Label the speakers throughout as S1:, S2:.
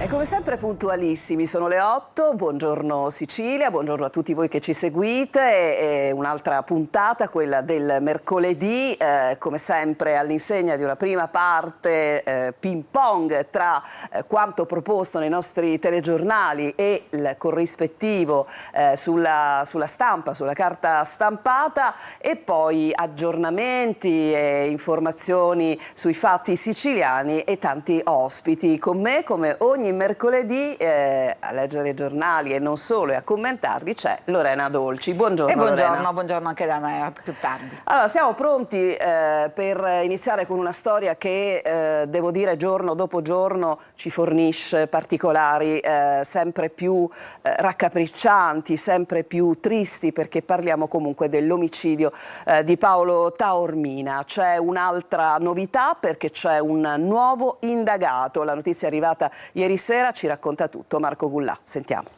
S1: Come sempre puntualissimi, sono le 8, buongiorno Sicilia, buongiorno a tutti voi che ci seguite, e un'altra puntata, quella del mercoledì, come sempre all'insegna di una prima parte ping pong tra quanto proposto nei nostri telegiornali e il corrispettivo sulla stampa, sulla carta stampata, e poi aggiornamenti e informazioni sui fatti siciliani e tanti ospiti. Con me, come ogni mercoledì, a leggere i giornali e non solo, e a commentarli, c'è Lorena Dolci. Buongiorno.
S2: E buongiorno,
S1: Lorena.
S2: buongiorno anche da me, più tardi.
S1: Allora, siamo pronti per iniziare con una storia che, devo dire, giorno dopo giorno ci fornisce particolari sempre più raccapriccianti, sempre più tristi, perché parliamo comunque dell'omicidio di Paolo Taormina. C'è un'altra novità, perché c'è un nuovo indagato. La notizia è arrivata ieri sera, ci racconta tutto Marco Gullà. Sentiamo.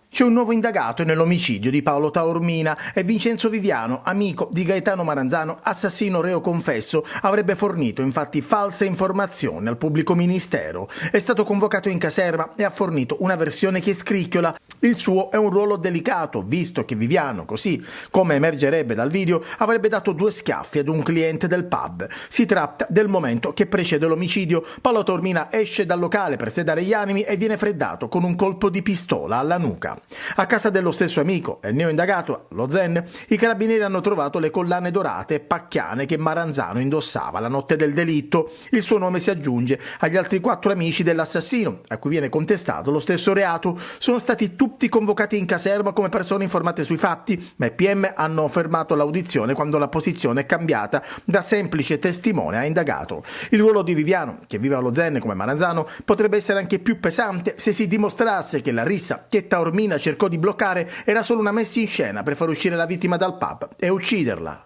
S3: C'è un nuovo indagato nell'omicidio di Paolo Taormina. È Vincenzo Viviano, amico di Gaetano Maranzano, assassino reo confesso. Avrebbe fornito infatti false informazioni al pubblico ministero. È stato convocato in caserma e ha fornito una versione che scricchiola. Il suo è un ruolo delicato, visto che Viviano, così come emergerebbe dal video, avrebbe dato 2 schiaffi ad un cliente del pub. Si tratta del momento che precede l'omicidio. Paolo Taormina esce dal locale per sedare gli animi e viene freddato con un colpo di pistola alla nuca. A casa dello stesso amico e neoindagato, lo Zen, i carabinieri hanno trovato le collane dorate e pacchiane che Maranzano indossava la notte del delitto. Il suo nome si aggiunge agli altri 4 amici dell'assassino, a cui viene contestato lo stesso reato. Sono stati tutti convocati in caserma come persone informate sui fatti, ma i PM hanno fermato l'audizione quando la posizione è cambiata da semplice testimone a indagato. Il ruolo di Viviano, che vive allo Zen come Maranzano, potrebbe essere anche più pesante se si dimostrasse che la rissa che Taormina cercò di bloccare era solo una messa in scena per far uscire la vittima dal pub e ucciderla.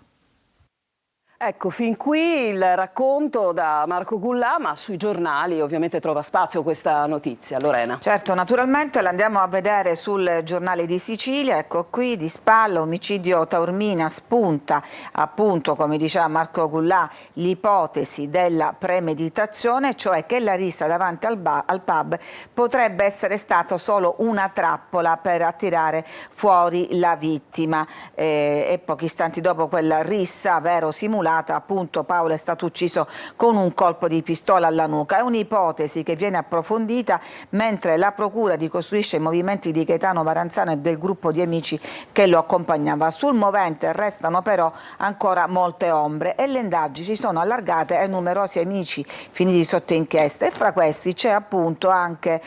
S1: Ecco, fin qui il racconto da Marco Gullà, ma sui giornali ovviamente trova spazio questa notizia. Lorena.
S2: Certo, naturalmente la andiamo a vedere sul Giornale di Sicilia. Ecco qui, di spalla, omicidio Taormina, spunta appunto, come diceva Marco Gullà, l'ipotesi della premeditazione, cioè che la rissa davanti al pub potrebbe essere stata solo una trappola per attirare fuori la vittima. E pochi istanti dopo quella rissa, vero simulata, appunto Paolo è stato ucciso con un colpo di pistola alla nuca. È un'ipotesi che viene approfondita mentre la procura ricostruisce i movimenti di Gaetano Maranzano e del gruppo di amici che lo accompagnava. Sul movente restano però ancora molte ombre e le indagini si sono allargate ai numerosi amici finiti sotto inchiesta, e fra questi c'è appunto anche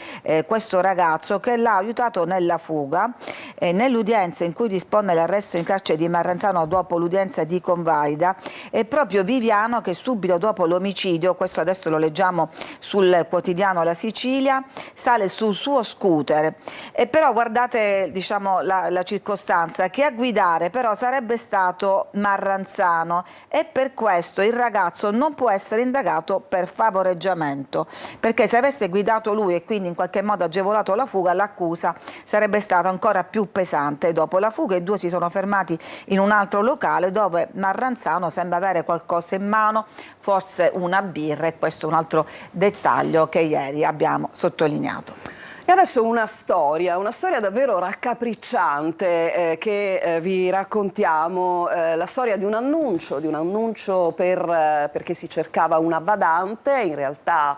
S2: questo ragazzo che l'ha aiutato nella fuga. Nell'udienza in cui dispone l'arresto in carcere di Maranzano dopo l'udienza di Convalida, è proprio Viviano che subito dopo l'omicidio, questo adesso lo leggiamo sul quotidiano La Sicilia, sale sul suo scooter. E però guardate, diciamo, la circostanza, che a guidare però sarebbe stato Maranzano, e per questo il ragazzo non può essere indagato per favoreggiamento, perché se avesse guidato lui e quindi in qualche modo agevolato la fuga, l'accusa sarebbe stata ancora più pesante. Dopo la fuga i due si sono fermati in un altro locale dove Maranzano sembra avere qualcosa in mano, forse una birra, e questo è un altro dettaglio che ieri abbiamo sottolineato.
S1: E adesso una storia davvero raccapricciante che vi raccontiamo, la storia di un annuncio perché si cercava una badante. In realtà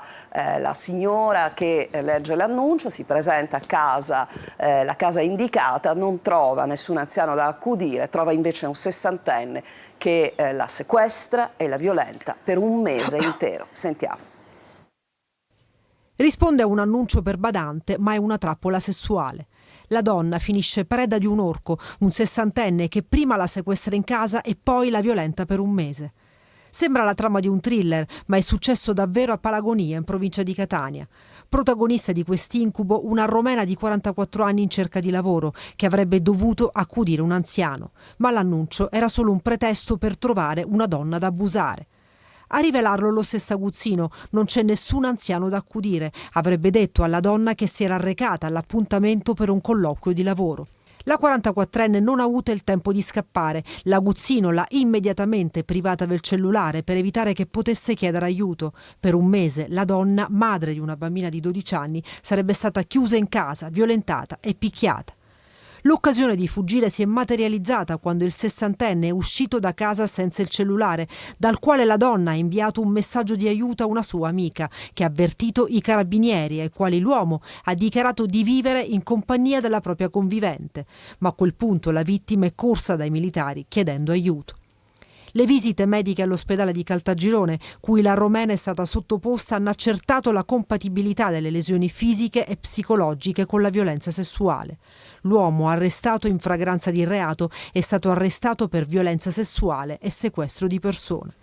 S1: la signora che legge l'annuncio si presenta a casa, la casa indicata, non trova nessun anziano da accudire, trova invece un 60enne che la sequestra e la violenta per un mese intero. Sentiamo.
S4: Risponde a un annuncio per badante, ma è una trappola sessuale. La donna finisce preda di un orco, un 60enne che prima la sequestra in casa e poi la violenta per un mese. Sembra la trama di un thriller, ma è successo davvero a Palagonia, in provincia di Catania. Protagonista di quest'incubo, una romena di 44 anni in cerca di lavoro, che avrebbe dovuto accudire un anziano. Ma l'annuncio era solo un pretesto per trovare una donna da abusare. A rivelarlo lo stesso aguzzino: non c'è nessun anziano da accudire, avrebbe detto alla donna che si era recata all'appuntamento per un colloquio di lavoro. La 44enne non ha avuto il tempo di scappare. L'aguzzino l'ha immediatamente privata del cellulare per evitare che potesse chiedere aiuto. Per un mese la donna, madre di una bambina di 12 anni, sarebbe stata chiusa in casa, violentata e picchiata. L'occasione di fuggire si è materializzata quando il sessantenne è uscito da casa senza il cellulare, dal quale la donna ha inviato un messaggio di aiuto a una sua amica, che ha avvertito i carabinieri, ai quali l'uomo ha dichiarato di vivere in compagnia della propria convivente. Ma a quel punto la vittima è corsa dai militari chiedendo aiuto. Le visite mediche all'ospedale di Caltagirone, cui la romena è stata sottoposta, hanno accertato la compatibilità delle lesioni fisiche e psicologiche con la violenza sessuale. L'uomo arrestato in flagranza di reato è stato arrestato per violenza sessuale e sequestro di persona.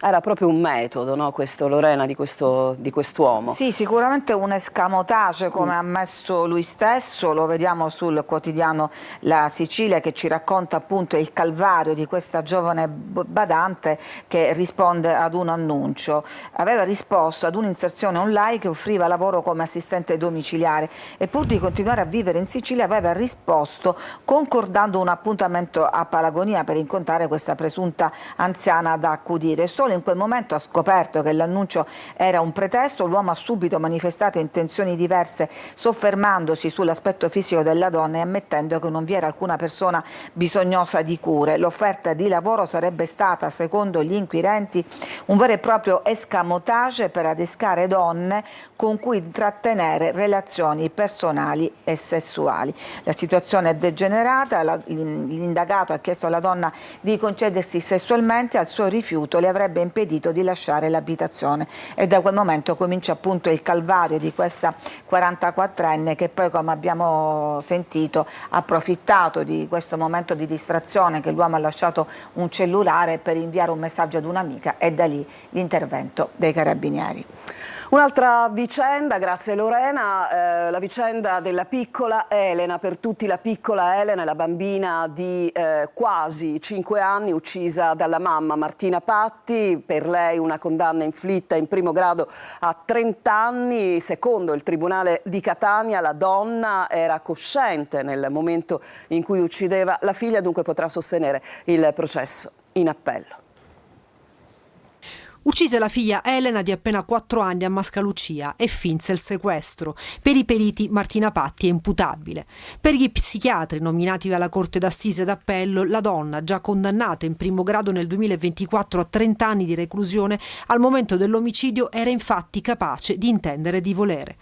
S1: Era proprio un metodo, no, questo, Lorena, di quest'uomo.
S2: Sì, sicuramente un escamotage, come ha ammesso lui stesso. Lo vediamo sul quotidiano La Sicilia, che ci racconta appunto il calvario di questa giovane badante che risponde ad un annuncio. Aveva risposto ad un'inserzione online che offriva lavoro come assistente domiciliare e pur di continuare a vivere in Sicilia aveva risposto concordando un appuntamento a Palagonia per incontrare questa presunta anziana da accudire. Solo in quel momento ha scoperto che l'annuncio era un pretesto. L'uomo ha subito manifestato intenzioni diverse, soffermandosi sull'aspetto fisico della donna e ammettendo che non vi era alcuna persona bisognosa di cure. L'offerta di lavoro sarebbe stata, secondo gli inquirenti, un vero e proprio escamotage per adescare donne con cui intrattenere relazioni personali e sessuali. La situazione è degenerata, l'indagato ha chiesto alla donna di concedersi sessualmente, al suo rifiuto le avrebbe impedito di lasciare l'abitazione e da quel momento comincia appunto il calvario di questa 44enne che poi, come abbiamo sentito, ha approfittato di questo momento di distrazione che l'uomo ha lasciato un cellulare per inviare un messaggio ad un'amica e da lì l'intervento dei carabinieri.
S1: Un'altra vicenda, grazie Lorena, la vicenda della piccola Elena. Per tutti la piccola Elena è la bambina di quasi 5 anni uccisa dalla mamma Martina Patti. Per lei una condanna inflitta in primo grado a 30 anni. Secondo il Tribunale di Catania la donna era cosciente nel momento in cui uccideva la figlia, dunque potrà sostenere il processo in appello.
S4: Uccise la figlia Elena di appena 4 anni a Mascalucia e finse il sequestro. Per i periti Martina Patti è imputabile. Per gli psichiatri nominati dalla Corte d'Assise d'Appello, la donna, già condannata in primo grado nel 2024 a 30 anni di reclusione, al momento dell'omicidio era infatti capace di intendere e di volere.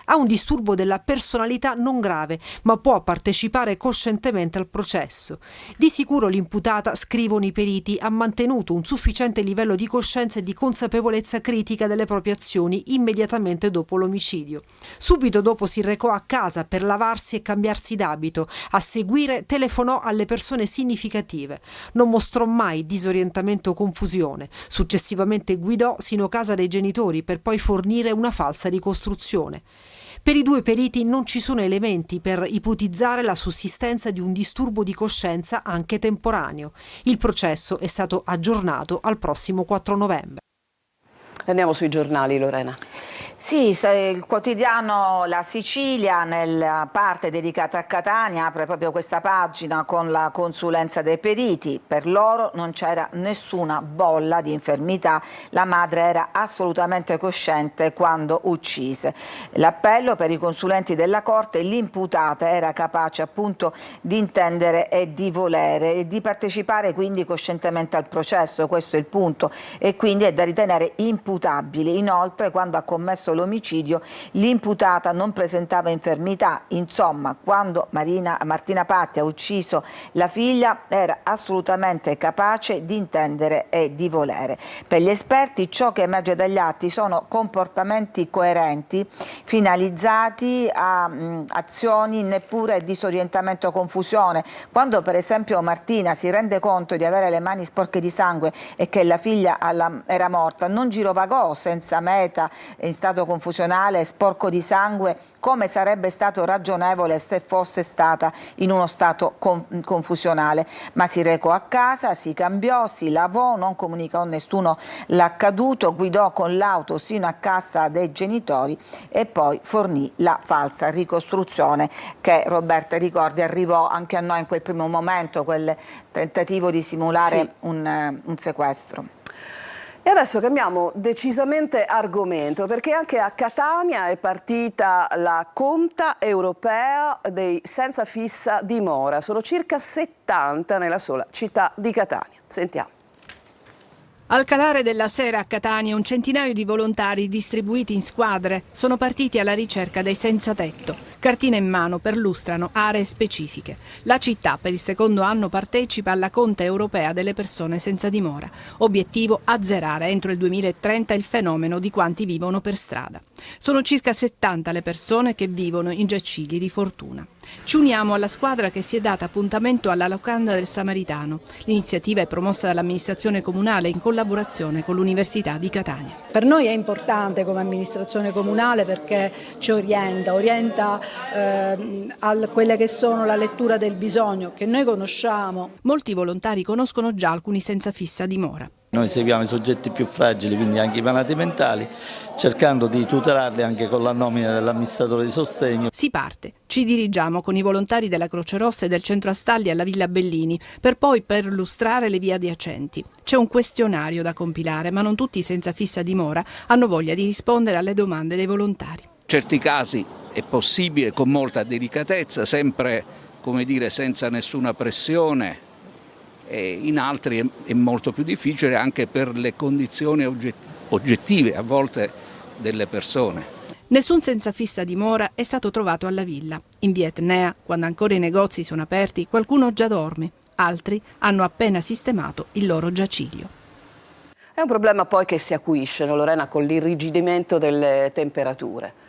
S4: Ha un disturbo della personalità non grave, ma può partecipare coscientemente al processo. Di sicuro l'imputata, scrivono i periti, ha mantenuto un sufficiente livello di coscienza e di consapevolezza critica delle proprie azioni immediatamente dopo l'omicidio. Subito dopo si recò a casa per lavarsi e cambiarsi d'abito. A seguire telefonò alle persone significative. Non mostrò mai disorientamento o confusione. Successivamente guidò sino a casa dei genitori per poi fornire una falsa ricostruzione. Per i due periti non ci sono elementi per ipotizzare la sussistenza di un disturbo di coscienza anche temporaneo. Il processo è stato aggiornato al prossimo 4 novembre.
S1: Andiamo sui giornali, Lorena.
S2: Sì, il quotidiano La Sicilia, nella parte dedicata a Catania, apre proprio questa pagina con la consulenza dei periti. Per loro non c'era nessuna bolla di infermità, la madre era assolutamente cosciente quando uccise. L'appello per i consulenti della Corte: l'imputata era capace appunto di intendere e di volere e di partecipare quindi coscientemente al processo, questo è il punto, e quindi è da ritenere imputabile. Inoltre, quando ha commesso l'omicidio, l'imputata non presentava infermità. Insomma, quando Martina Patti ha ucciso la figlia era assolutamente capace di intendere e di volere. Per gli esperti ciò che emerge dagli atti sono comportamenti coerenti finalizzati a azioni neppure disorientamento o confusione. Quando per esempio Martina si rende conto di avere le mani sporche di sangue e che la figlia era morta, non girovagò senza meta in stato stato confusionale, sporco di sangue, come sarebbe stato ragionevole se fosse stata in uno stato confusionale. Ma si recò a casa, si cambiò, si lavò, non comunicò a nessuno l'accaduto, guidò con l'auto sino a casa dei genitori e poi fornì la falsa ricostruzione che, Roberta ricordi, arrivò anche a noi in quel primo momento, quel tentativo di simulare un sequestro.
S1: E adesso cambiamo decisamente argomento, perché anche a Catania è partita la conta europea dei senza fissa dimora. Sono circa 70 nella sola città di Catania. Sentiamo.
S5: Al calare della sera a Catania un centinaio di volontari distribuiti in squadre sono partiti alla ricerca dei senza tetto. Cartine in mano perlustrano aree specifiche. La città per il secondo anno partecipa alla conta europea delle persone senza dimora. Obiettivo: azzerare entro il 2030 il fenomeno di quanti vivono per strada. Sono circa 70 le persone che vivono in giacigli di fortuna. Ci uniamo alla squadra che si è data appuntamento alla locanda del Samaritano. L'iniziativa è promossa dall'amministrazione comunale in collaborazione con l'Università di Catania.
S6: Per noi è importante come amministrazione comunale perché ci orienta a quelle che sono la lettura del bisogno che noi conosciamo.
S5: Molti volontari conoscono già alcuni senza fissa dimora.
S7: Noi seguiamo i soggetti più fragili, quindi anche i malati mentali, cercando di tutelarli anche con la nomina dell'amministratore di sostegno.
S5: Si parte. Ci dirigiamo con i volontari della Croce Rossa e del Centro Astalli alla Villa Bellini, per poi perlustrare le vie adiacenti. C'è un questionario da compilare, ma non tutti i senza fissa dimora hanno voglia di rispondere alle domande dei volontari.
S8: In certi casi è possibile con molta delicatezza, sempre, come dire, senza nessuna pressione. E in altri è molto più difficile anche per le condizioni oggettive a volte delle persone.
S5: Nessun senza fissa dimora è stato trovato alla villa. In via Etnea, quando ancora i negozi sono aperti, qualcuno già dorme, altri hanno appena sistemato il loro giaciglio.
S1: È un problema poi che si acuisce, no, Lorena, con l'irrigidimento delle temperature.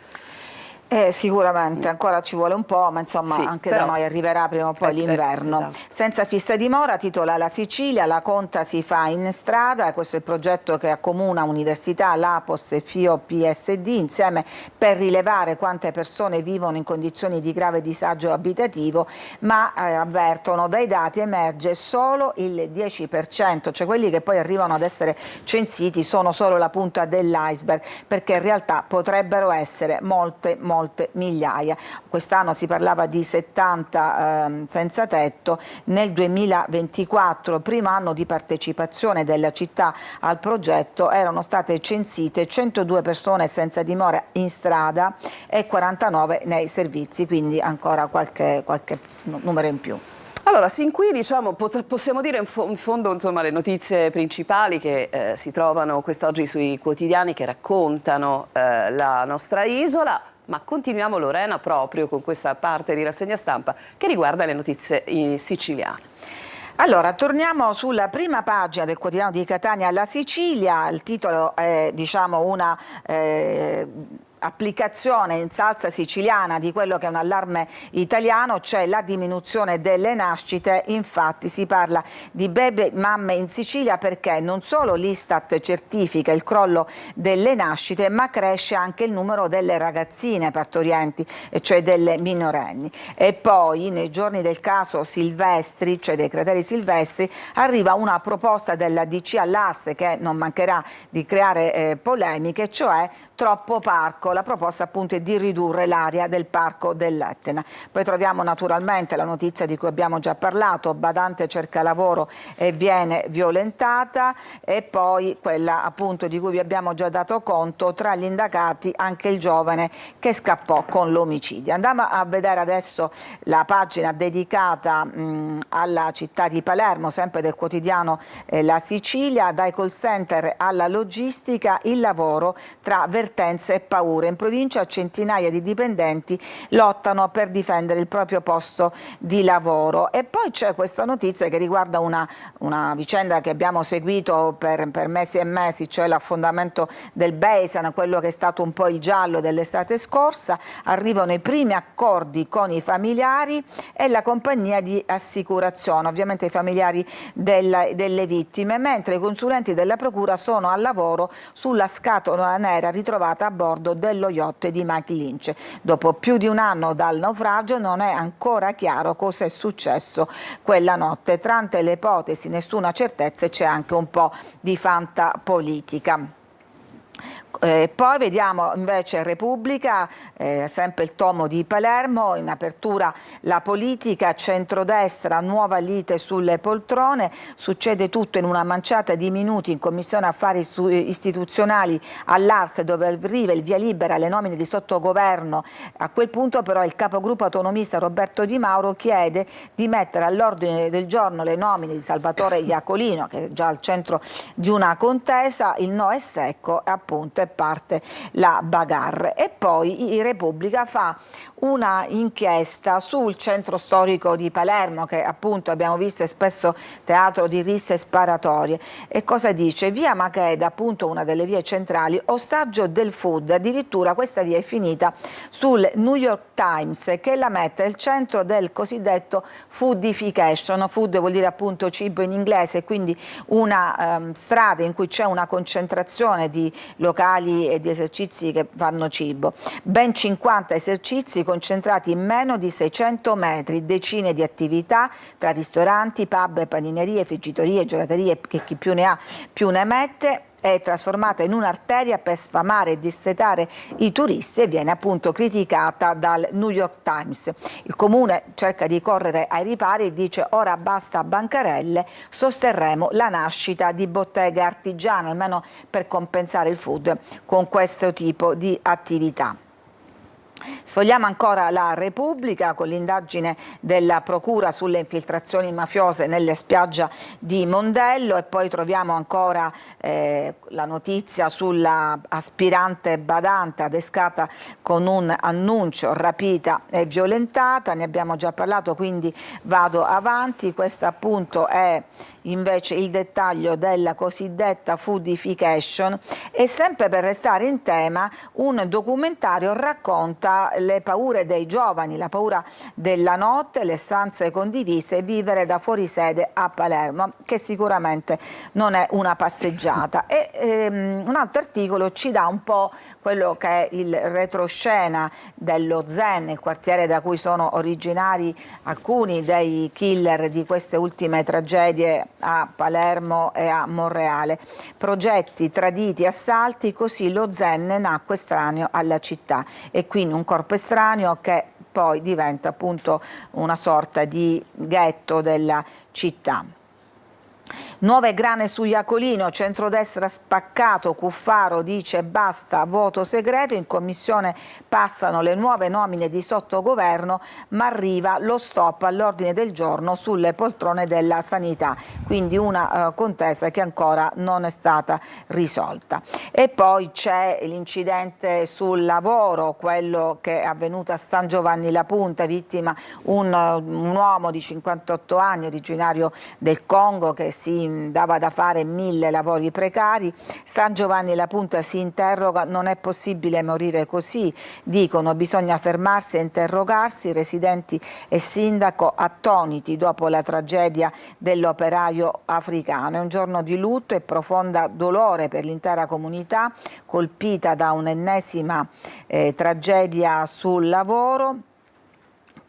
S2: Sicuramente ancora ci vuole un po', ma insomma sì, anche da noi arriverà prima o poi l'inverno.
S1: Esatto.
S2: Senza fissa dimora titola La Sicilia, la conta si fa in strada. Questo è il progetto che accomuna università, l'APOS e FIO PSD insieme per rilevare quante persone vivono in condizioni di grave disagio abitativo, ma avvertono dai dati emerge solo il 10%, cioè quelli che poi arrivano ad essere censiti sono solo la punta dell'iceberg, perché in realtà potrebbero essere molte migliaia. Quest'anno si parlava di 70 senza tetto. Nel 2024, primo anno di partecipazione della città al progetto, erano state censite 102 persone senza dimora in strada e 49 nei servizi, quindi ancora qualche numero in più.
S1: Allora, sin qui diciamo, possiamo dire in fondo insomma, le notizie principali che si trovano quest'oggi sui quotidiani che raccontano la nostra isola. Ma continuiamo, Lorena, proprio con questa parte di rassegna stampa che riguarda le notizie siciliane.
S2: Allora, torniamo sulla prima pagina del quotidiano di Catania, La Sicilia. Il titolo è, diciamo, una applicazione in salsa siciliana di quello che è un allarme italiano, cioè la diminuzione delle nascite. Infatti si parla di baby mamme in Sicilia perché non solo l'Istat certifica il crollo delle nascite, ma cresce anche il numero delle ragazzine partorienti, cioè delle minorenni. E poi nei giorni del caso Silvestri, cioè dei crateri Silvestri, arriva una proposta della DC all'Arse che non mancherà di creare polemiche, cioè troppo parco. La proposta appunto è di ridurre l'area del parco dell'Etna. Poi troviamo naturalmente la notizia di cui abbiamo già parlato: badante cerca lavoro e viene violentata, e poi quella appunto di cui vi abbiamo già dato conto, tra gli indagati anche il giovane che scappò con l'omicidio. Andiamo a vedere adesso la pagina dedicata alla città di Palermo, sempre del quotidiano La Sicilia. Dai call center alla logistica, il lavoro tra vertenze e paure. procure. In provincia centinaia di dipendenti lottano per difendere il proprio posto di lavoro. E poi c'è questa notizia che riguarda una vicenda che abbiamo seguito per mesi e mesi, cioè l'affondamento del Beisan, quello che è stato un po' il giallo dell'estate scorsa. Arrivano i primi accordi con i familiari e la compagnia di assicurazione, ovviamente i familiari delle vittime, mentre i consulenti della procura sono al lavoro sulla scatola nera ritrovata a bordo dello yacht di Mike Lynch. Dopo più di un anno dal naufragio non è ancora chiaro cosa è successo quella notte. Tante le ipotesi, nessuna certezza e c'è anche un po' di fantapolitica. Poi vediamo invece Repubblica, sempre il tomo di Palermo, in apertura la politica, centrodestra, nuova lite sulle poltrone, succede tutto in una manciata di minuti in Commissione Affari Istituzionali all'Ars, dove arriva il via libera alle nomine di sottogoverno. A quel punto però il capogruppo autonomista Roberto Di Mauro chiede di mettere all'ordine del giorno le nomine di Salvatore Iacolino, che è già al centro di una contesa. Il no è secco e appunto parte la bagarre. E poi Repubblica fa una inchiesta sul centro storico di Palermo, che appunto abbiamo visto è spesso teatro di risse sparatorie. E cosa dice? Via Macheda, appunto una delle vie centrali, ostaggio del food. Addirittura questa via è finita sul New York Times, che la mette al centro del cosiddetto foodification. Food vuol dire appunto cibo in inglese, quindi una strada in cui c'è una concentrazione di locali e di esercizi che fanno cibo. Ben 50 esercizi concentrati in meno di 600 metri, decine di attività tra ristoranti, pub, paninerie, friggitorie, gelaterie, che chi più ne ha più ne mette. È trasformata in un'arteria per sfamare e dissetare i turisti e viene appunto criticata dal New York Times. Il comune cerca di correre ai ripari e dice: ora basta bancarelle, sosterremo la nascita di botteghe artigiane, almeno per compensare il food con questo tipo di attività. Sfogliamo ancora la Repubblica con l'indagine della Procura sulle infiltrazioni mafiose nelle spiagge di Mondello e poi troviamo ancora la notizia sulla aspirante badante adescata con un annuncio, rapita e violentata. Ne abbiamo già parlato, quindi vado avanti. Questo appunto è invece il dettaglio della cosiddetta foodification e sempre per restare in tema un documentario racconta le paure dei giovani, la paura della notte, le stanze condivise e vivere da fuori sede a Palermo, che sicuramente non è una passeggiata. E un altro articolo ci dà un po' quello che è il retroscena dello Zen, il quartiere da cui sono originari alcuni dei killer di queste ultime tragedie a Palermo e a Monreale. Progetti, traditi, assalti, così lo Zen nacque estraneo alla città e quindi un corpo estraneo che poi diventa appunto una sorta di ghetto della città. Nuove grane su Iacolino, centrodestra spaccato, Cuffaro dice basta voto segreto, in commissione passano le nuove nomine di sottogoverno ma arriva lo stop all'ordine del giorno sulle poltrone della sanità, quindi una contesa che ancora non è stata risolta. E poi c'è l'incidente sul lavoro, quello che è avvenuto a San Giovanni La Punta, vittima un uomo di 58 anni originario del Congo che si dava da fare 1000 lavori precari. San Giovanni La Punta si interroga: non è possibile morire così, dicono, bisogna fermarsi e interrogarsi. Residenti e sindaco attoniti dopo la tragedia dell'operaio africano. È un giorno di lutto e profonda dolore per l'intera comunità colpita da un'ennesima tragedia sul lavoro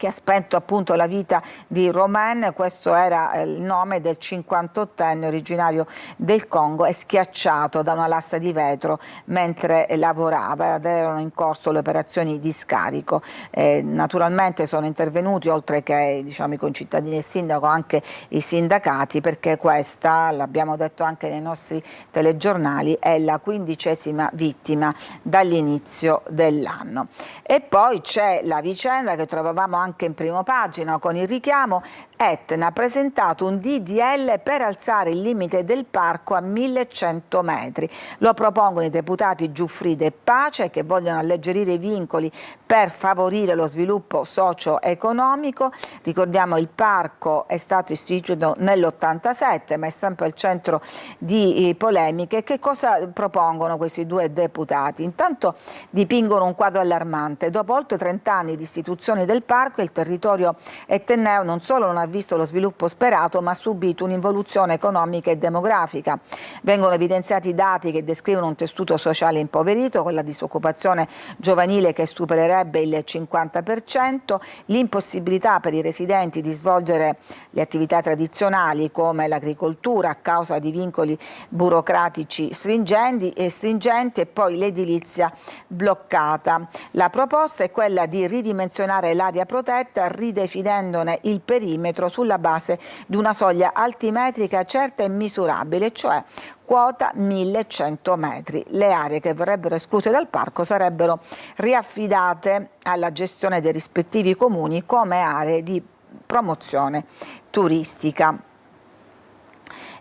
S2: che ha spento appunto la vita di Romain. Questo era il nome del 58enne originario del Congo, è schiacciato da una lasta di vetro mentre lavorava ed erano in corso le operazioni di scarico. Naturalmente sono intervenuti, oltre che i concittadini e il sindaco, anche i sindacati, perché questa, l'abbiamo detto anche nei nostri telegiornali, è la 15ª vittima dall'inizio dell'anno. E poi c'è la vicenda che trovavamo anche in prima pagina con il richiamo Etna ha presentato un DDL per alzare il limite del parco a 1100 metri. Lo propongono i deputati Giuffrida e Pace, che vogliono alleggerire i vincoli per favorire lo sviluppo socio-economico. Ricordiamo, il parco è stato istituito nell'87, ma è sempre al centro di polemiche. Che cosa propongono questi due deputati? Intanto dipingono un quadro allarmante. Dopo oltre 30 anni di istituzione del parco, il territorio etneo non solo non ha visto lo sviluppo sperato, ma ha subito un'involuzione economica e demografica. Vengono evidenziati dati che descrivono un tessuto sociale impoverito, con la disoccupazione giovanile che supererebbe il 50%, l'impossibilità per i residenti di svolgere le attività tradizionali come l'agricoltura a causa di vincoli burocratici stringenti e poi l'edilizia bloccata. La proposta è quella di ridimensionare l'area protetta ridefinendone il perimetro sulla base di una soglia altimetrica certa e misurabile, cioè quota 1100 metri. Le aree che verrebbero escluse dal parco sarebbero riaffidate alla gestione dei rispettivi comuni come aree di promozione turistica.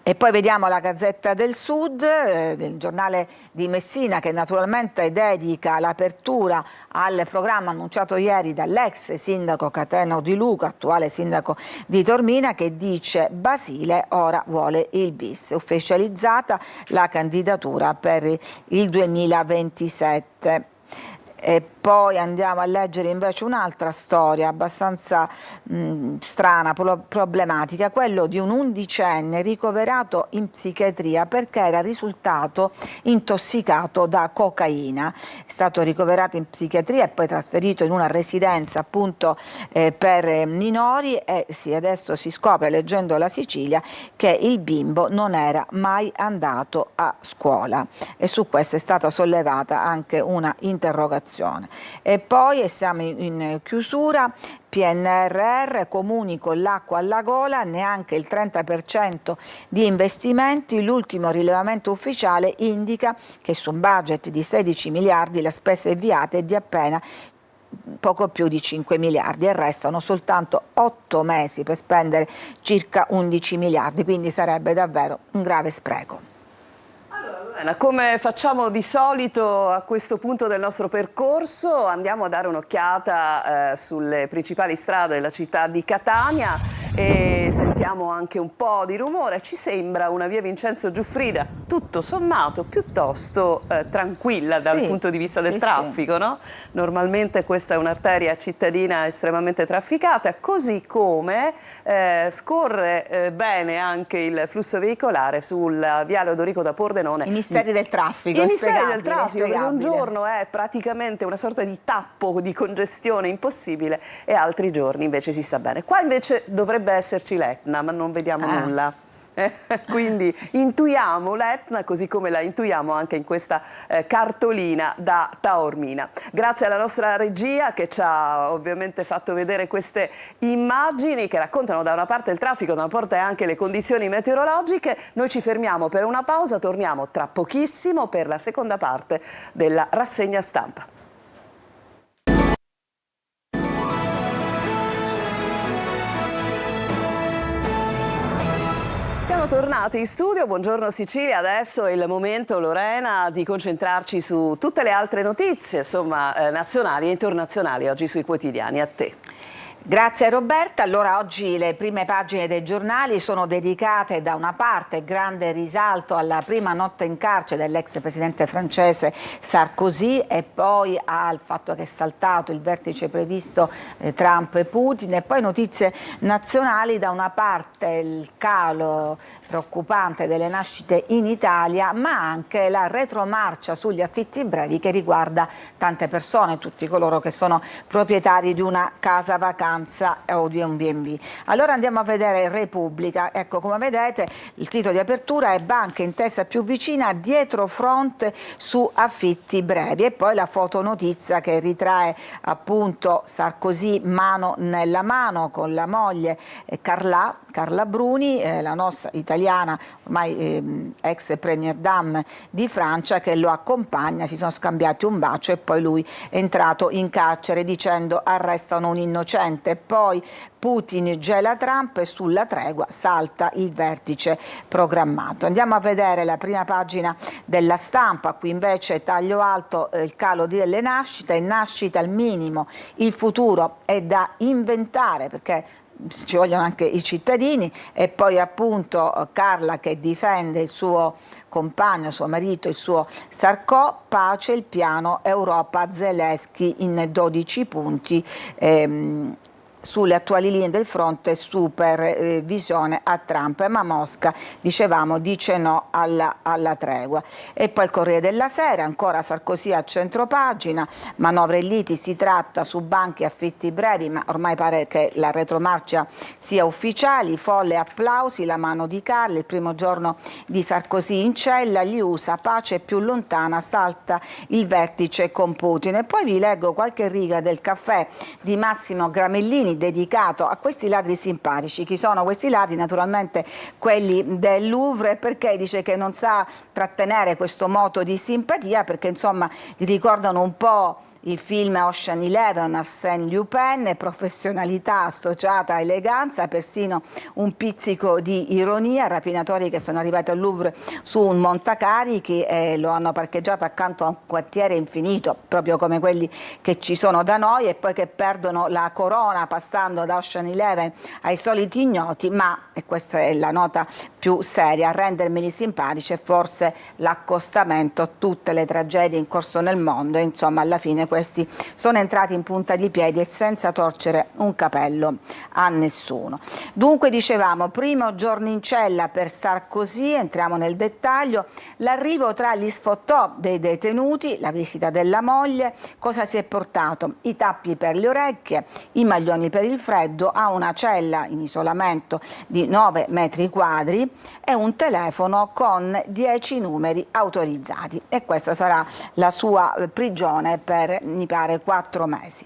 S2: E poi vediamo la Gazzetta del Sud, del giornale di Messina, che naturalmente dedica l'apertura al programma annunciato ieri dall'ex sindaco Cateno Di Luca, attuale sindaco di Taormina, che dice: Basile ora vuole il bis. Ufficializzata la candidatura per il 2027. E poi andiamo a leggere invece un'altra storia abbastanza strana, problematica, quello di un undicenne ricoverato in psichiatria perché era risultato intossicato da cocaina. È stato ricoverato in psichiatria e poi trasferito in una residenza appunto per minori, e adesso si scopre, leggendo La Sicilia, che il bimbo non era mai andato a scuola, e su questo è stata sollevata anche una interrogazione. E poi siamo in chiusura. PNRR, comuni con l'acqua alla gola, neanche il 30% di investimenti. L'ultimo rilevamento ufficiale indica che su un budget di 16 miliardi la spesa avviata è di appena poco più di 5 miliardi e restano soltanto 8 mesi per spendere circa 11 miliardi, quindi sarebbe davvero un grave spreco.
S1: Come facciamo di solito a questo punto del nostro percorso, andiamo a dare un'occhiata sulle principali strade della città di Catania e sentiamo anche un po' di rumore. Ci sembra una via Vincenzo Giuffrida tutto sommato piuttosto tranquilla dal punto di vista del traffico, no? Normalmente questa è un'arteria cittadina estremamente trafficata, così come scorre bene anche il flusso veicolare sul viale Odorico da Pordenone.
S2: I misteri del traffico.
S1: I misteri del traffico, perché un giorno è praticamente una sorta di tappo, di congestione impossibile, e altri giorni invece si sta bene. Qua invece dovrebbe esserci l'Etna, ma non vediamo nulla. Quindi intuiamo l'Etna, così come la intuiamo anche in questa cartolina da Taormina. Grazie alla nostra regia che ci ha ovviamente fatto vedere queste immagini che raccontano da una parte il traffico, da una parte anche le condizioni meteorologiche. Noi ci fermiamo per una pausa, torniamo tra pochissimo per la seconda parte della rassegna stampa. Siamo tornati in studio, buongiorno Sicilia, adesso è il momento, Lorena, di concentrarci su tutte le altre notizie, insomma, nazionali e internazionali, oggi sui quotidiani. A te.
S2: Grazie Roberta. Allora, oggi le prime pagine dei giornali sono dedicate da una parte, grande risalto alla prima notte in carcere dell'ex presidente francese Sarkozy, e poi al fatto che è saltato il vertice previsto Trump e Putin, e poi notizie nazionali, da una parte il calo preoccupante delle nascite in Italia, ma anche la retromarcia sugli affitti brevi che riguarda tante persone, tutti coloro che sono proprietari di una casa vacanza o di un B&B. Allora andiamo a vedere Repubblica. Ecco, come vedete, il titolo di apertura è Banca intesa più vicina, dietro fronte su affitti brevi, e poi la fotonotizia che ritrae appunto Sarkozy mano nella mano con la moglie Carla Bruni, la nostra italiana, ormai ex premier dame di Francia, che lo accompagna. Si sono scambiati un bacio e poi lui è entrato in carcere dicendo: arrestano un innocente. precedente, poi Putin gela Trump e sulla tregua salta il vertice programmato. Andiamo a vedere la prima pagina della Stampa, qui invece taglio alto, il calo delle nascite, in nascita al minimo, il futuro è da inventare perché ci vogliono anche i cittadini, e poi appunto Carla che difende il suo compagno, il suo marito, il suo Sarko, pace, il piano Europa Zelensky in 12 punti. Sulle attuali linee del fronte supervisione a Trump, ma Mosca, dicevamo, dice no alla tregua. E poi il Corriere della Sera, ancora Sarkozy a centropagina, manovre e liti, si tratta su banchi e affitti brevi, ma ormai pare che la retromarcia sia ufficiale, folle applausi, la mano di Carla, il primo giorno di Sarkozy in cella, gli USA, pace più lontana, salta il vertice con Putin. E poi vi leggo qualche riga del Caffè di Massimo Gramellini, dedicato a questi ladri simpatici. Chi sono questi ladri? Naturalmente quelli del Louvre, perché dice che non sa trattenere questo moto di simpatia, perché insomma gli ricordano un po' il film Ocean 11, Arsène Lupin, professionalità associata a eleganza, persino un pizzico di ironia, rapinatori che sono arrivati al Louvre su un montacarichi e lo hanno parcheggiato accanto a un quartiere infinito, proprio come quelli che ci sono da noi, e poi che perdono la corona passando da Ocean 11 ai soliti ignoti, ma, e questa è la nota più seria, a rendermeli simpatici è forse l'accostamento a tutte le tragedie in corso nel mondo, e insomma alla fine questi sono entrati in punta di piedi e senza torcere un capello a nessuno. Dunque dicevamo, primo giorno in cella per Sarkozy, entriamo nel dettaglio, l'arrivo tra gli sfottò dei detenuti, la visita della moglie, cosa si è portato? I tappi per le orecchie, i maglioni per il freddo, a una cella in isolamento di 9 metri quadri e un telefono con 10 numeri autorizzati, e questa sarà la sua prigione per mi pare 4 mesi.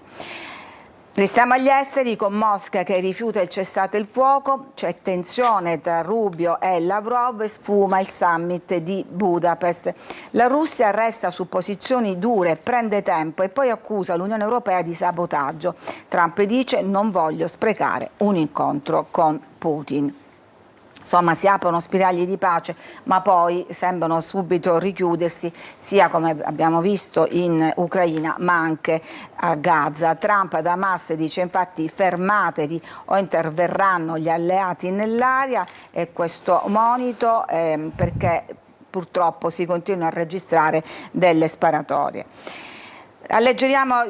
S2: Restiamo agli esteri con Mosca che rifiuta il cessate il fuoco, c'è tensione tra Rubio e Lavrov e sfuma il summit di Budapest. La Russia resta su posizioni dure, prende tempo e poi accusa l'Unione Europea di sabotaggio. Trump dice: non voglio sprecare un incontro con Putin. Insomma, si aprono spiragli di pace, ma poi sembrano subito richiudersi, sia come abbiamo visto in Ucraina, ma anche a Gaza. Trump ad Hamas dice infatti: fermatevi o interverranno gli alleati nell'area, e questo monito perché purtroppo si continua a registrare delle sparatorie. Alleggeriamo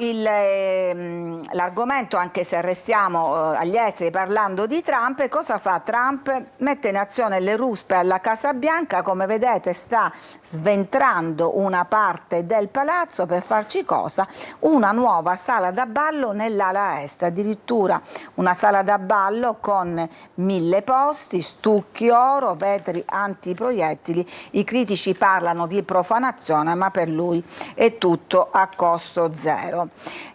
S2: l'argomento, anche se restiamo agli esteri parlando di Trump. E cosa fa Trump? Mette in azione le ruspe alla Casa Bianca, come vedete sta sventrando una parte del palazzo per farci cosa? Una nuova sala da ballo nell'ala est, addirittura una sala da ballo con 1000 posti, stucchi oro, vetri antiproiettili. I critici parlano di profanazione, ma per lui è tutto a costo zero.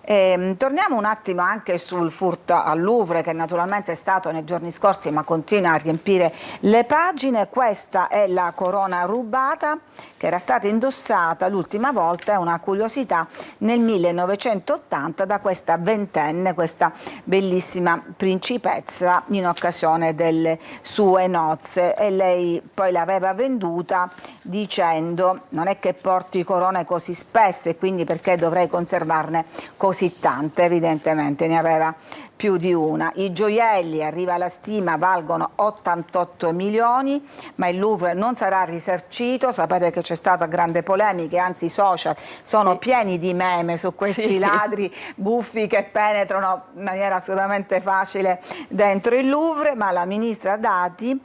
S2: Torniamo un attimo anche sul furto al Louvre, che naturalmente è stato nei giorni scorsi ma continua a riempire le pagine. Questa è la corona rubata che era stata indossata l'ultima volta, è una curiosità, nel 1980 da questa ventenne, questa bellissima principessa, in occasione delle sue nozze, e lei poi l'aveva venduta dicendo: non è che porti corone così spesso e quindi perché dovrei conservarne così tante. Evidentemente ne aveva più di una. I gioielli, arriva la stima, valgono 88 milioni, ma il Louvre non sarà risarcito. Sapete che c'è stata grande polemica, anzi i social sono pieni di meme su questi ladri buffi che penetrano in maniera assolutamente facile dentro il Louvre, ma la ministra Dati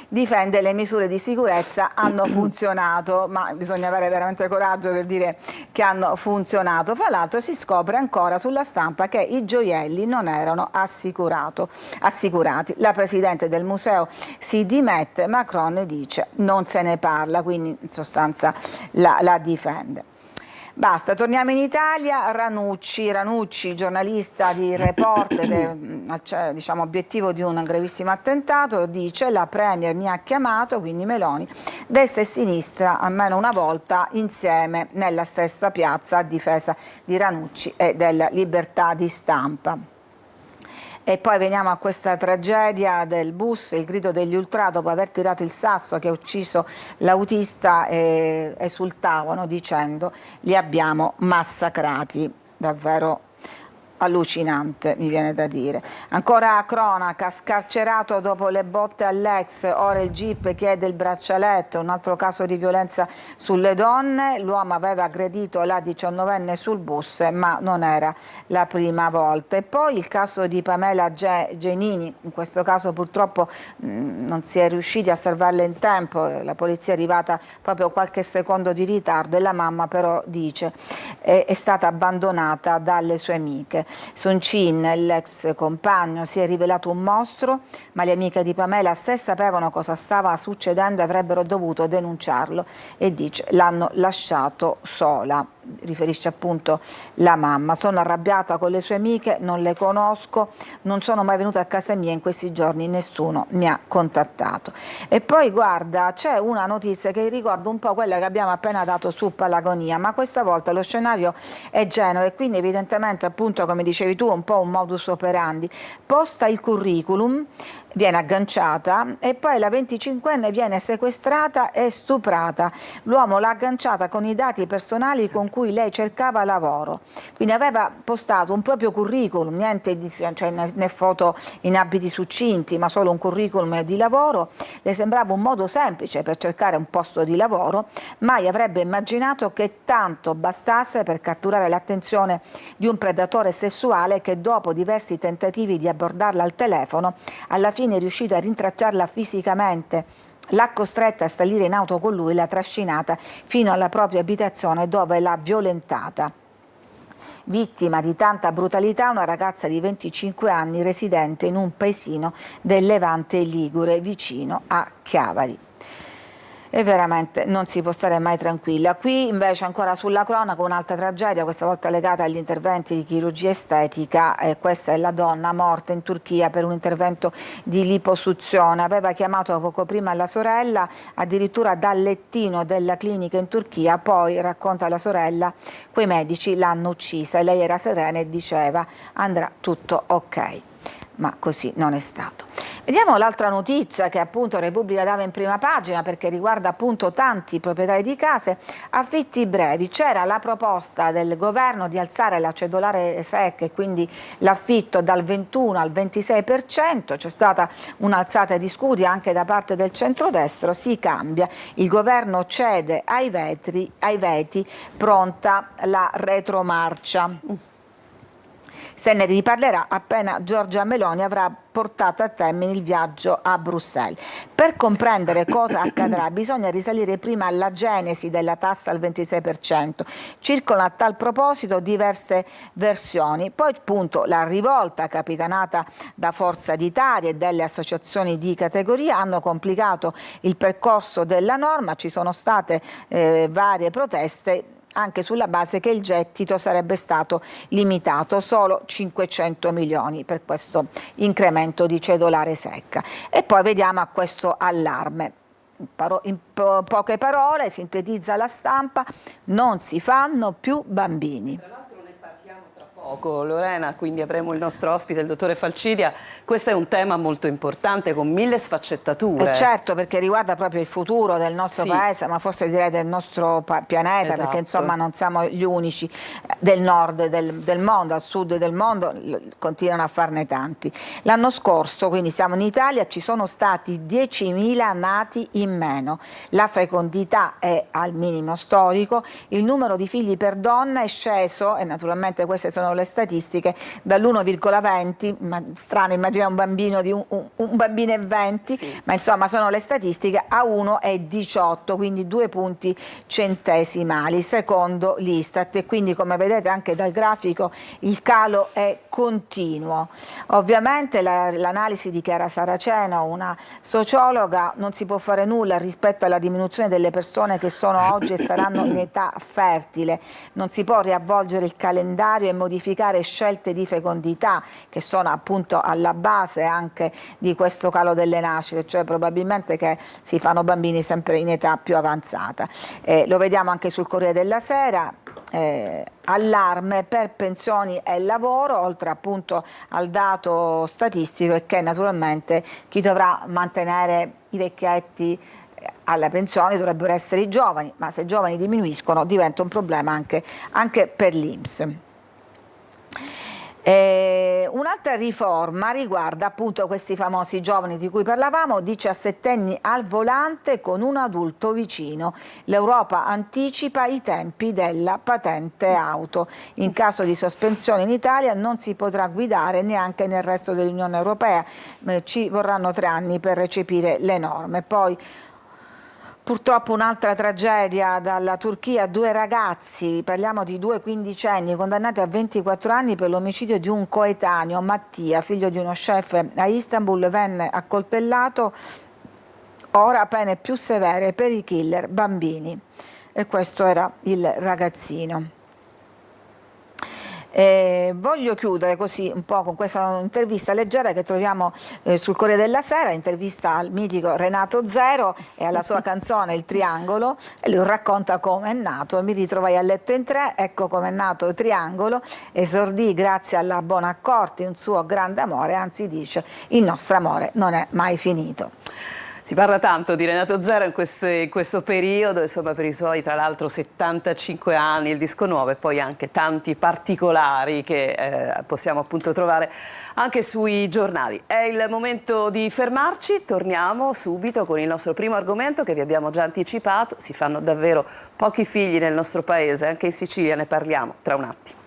S2: difende le misure di sicurezza hanno funzionato, ma bisogna avere veramente coraggio per dire che hanno funzionato. Fra l'altro si scopre ancora sulla stampa che i gioielli non erano assicurati. La presidente del museo si dimette, Macron dice non se ne parla, quindi in sostanza la difende. Basta, torniamo in Italia. Ranucci, giornalista di Reporter, diciamo obiettivo di un gravissimo attentato, dice: la Premier mi ha chiamato, quindi Meloni, destra e sinistra almeno una volta insieme nella stessa piazza a difesa di Ranucci e della libertà di stampa. E poi veniamo a questa tragedia del bus, il grido degli ultra dopo aver tirato il sasso che ha ucciso l'autista, esultavano dicendo: li abbiamo massacrati. Davvero allucinante, mi viene da dire. Ancora cronaca, scarcerato dopo le botte all'ex, ora il GIP chiede il braccialetto, un altro caso di violenza sulle donne, l'uomo aveva aggredito la 19enne sul bus, ma non era la prima volta. E poi il caso di Pamela Genini, in questo caso purtroppo non si è riusciti a salvarla in tempo, la polizia è arrivata proprio qualche secondo di ritardo e la mamma però dice è stata abbandonata dalle sue amiche. Sun Chin, l'ex compagno, si è rivelato un mostro, ma le amiche di Pamela, se sapevano cosa stava succedendo, avrebbero dovuto denunciarlo e dice l'hanno lasciato sola. Riferisce appunto la mamma. Sono arrabbiata con le sue amiche, non le conosco, non sono mai venuta a casa mia in questi giorni, nessuno mi ha contattato. E poi guarda, c'è una notizia che ricorda un po' quella che abbiamo appena dato su Palagonia, ma questa volta lo scenario è Genova e quindi evidentemente appunto, come dicevi tu, un po' un modus operandi. Posta il curriculum, viene agganciata e poi la 25enne viene sequestrata e stuprata. L'uomo l'ha agganciata con i dati personali con cui lei cercava lavoro. Quindi aveva postato un proprio curriculum, niente di, cioè, né foto in abiti succinti, ma solo un curriculum di lavoro. Le sembrava un modo semplice per cercare un posto di lavoro, mai avrebbe immaginato che tanto bastasse per catturare l'attenzione di un predatore sessuale che dopo diversi tentativi di abbordarla al telefono, alla fine è riuscito a rintracciarla fisicamente, l'ha costretta a salire in auto con lui e l'ha trascinata fino alla propria abitazione dove l'ha violentata. Vittima di tanta brutalità una ragazza di 25 anni residente in un paesino del Levante ligure vicino a Chiavari. E veramente non si può stare mai tranquilla. Qui invece ancora sulla cronaca un'altra tragedia, questa volta legata agli interventi di chirurgia estetica. Questa è la donna morta in Turchia per un intervento di liposuzione. Aveva chiamato poco prima la sorella, addirittura dal lettino della clinica in Turchia, poi racconta la sorella, quei medici l'hanno uccisa e lei era serena e diceva andrà tutto ok. Ma così non è stato. Vediamo l'altra notizia che appunto Repubblica dava in prima pagina perché riguarda appunto tanti proprietari di case, affitti brevi. C'era la proposta del governo di alzare la cedolare secca e quindi l'affitto dal 21 al 26%, c'è stata un'alzata di scudi anche da parte del centrodestra, si cambia, il governo cede ai veti, pronta la retromarcia. Se ne riparlerà appena Giorgia Meloni avrà portato a termine il viaggio a Bruxelles. Per comprendere cosa accadrà bisogna risalire prima alla genesi della tassa al 26%. Circolano a tal proposito diverse versioni. Poi appunto la rivolta capitanata da Forza d'Italia e delle associazioni di categoria hanno complicato il percorso della norma, ci sono state varie proteste anche sulla base che il gettito sarebbe stato limitato solo 500 milioni per questo incremento di cedolare secca. E poi vediamo a questo allarme. In poche parole, sintetizza la Stampa, non si fanno più bambini.
S1: Poco, Lorena, quindi avremo il nostro ospite, il dottore Falcidia. Questo è un tema molto importante con mille sfaccettature.
S2: Certo, perché riguarda proprio il futuro del nostro paese, ma forse direi del nostro pianeta, perché insomma non siamo gli unici del nord del mondo, al sud del mondo continuano a farne tanti. L'anno scorso, quindi siamo in Italia, ci sono stati 10.000 nati in meno, la fecondità è al minimo storico, il numero di figli per donna è sceso e naturalmente queste sono le statistiche dall'1,20, ma strano, immagina un bambino di un bambino e 20, ma insomma sono le statistiche, a 1,18, quindi 2 punti centesimali secondo l'Istat, e quindi come vedete anche dal grafico il calo è continuo. Ovviamente l'analisi di Chiara Saraceno, una sociologa, non si può fare nulla rispetto alla diminuzione delle persone che sono oggi e saranno in età fertile, non si può riavvolgere il calendario e modificare scelte di fecondità che sono appunto alla base anche di questo calo delle nascite, cioè probabilmente che si fanno bambini sempre in età più avanzata. Lo vediamo anche sul Corriere della Sera. allarme per pensioni e lavoro, oltre appunto al dato statistico, è che naturalmente chi dovrà mantenere i vecchietti alle pensioni dovrebbero essere i giovani, ma se i giovani diminuiscono diventa un problema anche per l'INPS. Un'altra riforma riguarda appunto questi famosi giovani di cui parlavamo, 17enni al volante con un adulto vicino. L'Europa anticipa i tempi della patente auto. In caso di sospensione in Italia non si potrà guidare neanche nel resto dell'Unione Europea, ci vorranno 3 anni per recepire le norme. Poi purtroppo un'altra tragedia dalla Turchia, 2 ragazzi, parliamo di 2 quindicenni condannati a 24 anni per l'omicidio di un coetaneo, Mattia, figlio di uno chef a Istanbul, venne accoltellato, ora pene più severe per i killer bambini. E questo era il ragazzino. Voglio chiudere così un po' con questa intervista leggera che troviamo sul Corriere della Sera, intervista al mitico Renato Zero e alla sua canzone Il Triangolo, e lui racconta come è nato: mi ritrovai a letto in 3, ecco come è nato Triangolo, esordì grazie alla Bonaccorti, un suo grande amore, anzi dice il nostro amore non è mai finito.
S1: Si parla tanto di Renato Zero in questo periodo, insomma, per i suoi tra l'altro 75 anni, il disco nuovo, e poi anche tanti particolari che possiamo appunto trovare anche sui giornali. È il momento di fermarci, torniamo subito con il nostro primo argomento che vi abbiamo già anticipato. Si fanno davvero pochi figli nel nostro paese, anche in Sicilia, ne parliamo tra un attimo.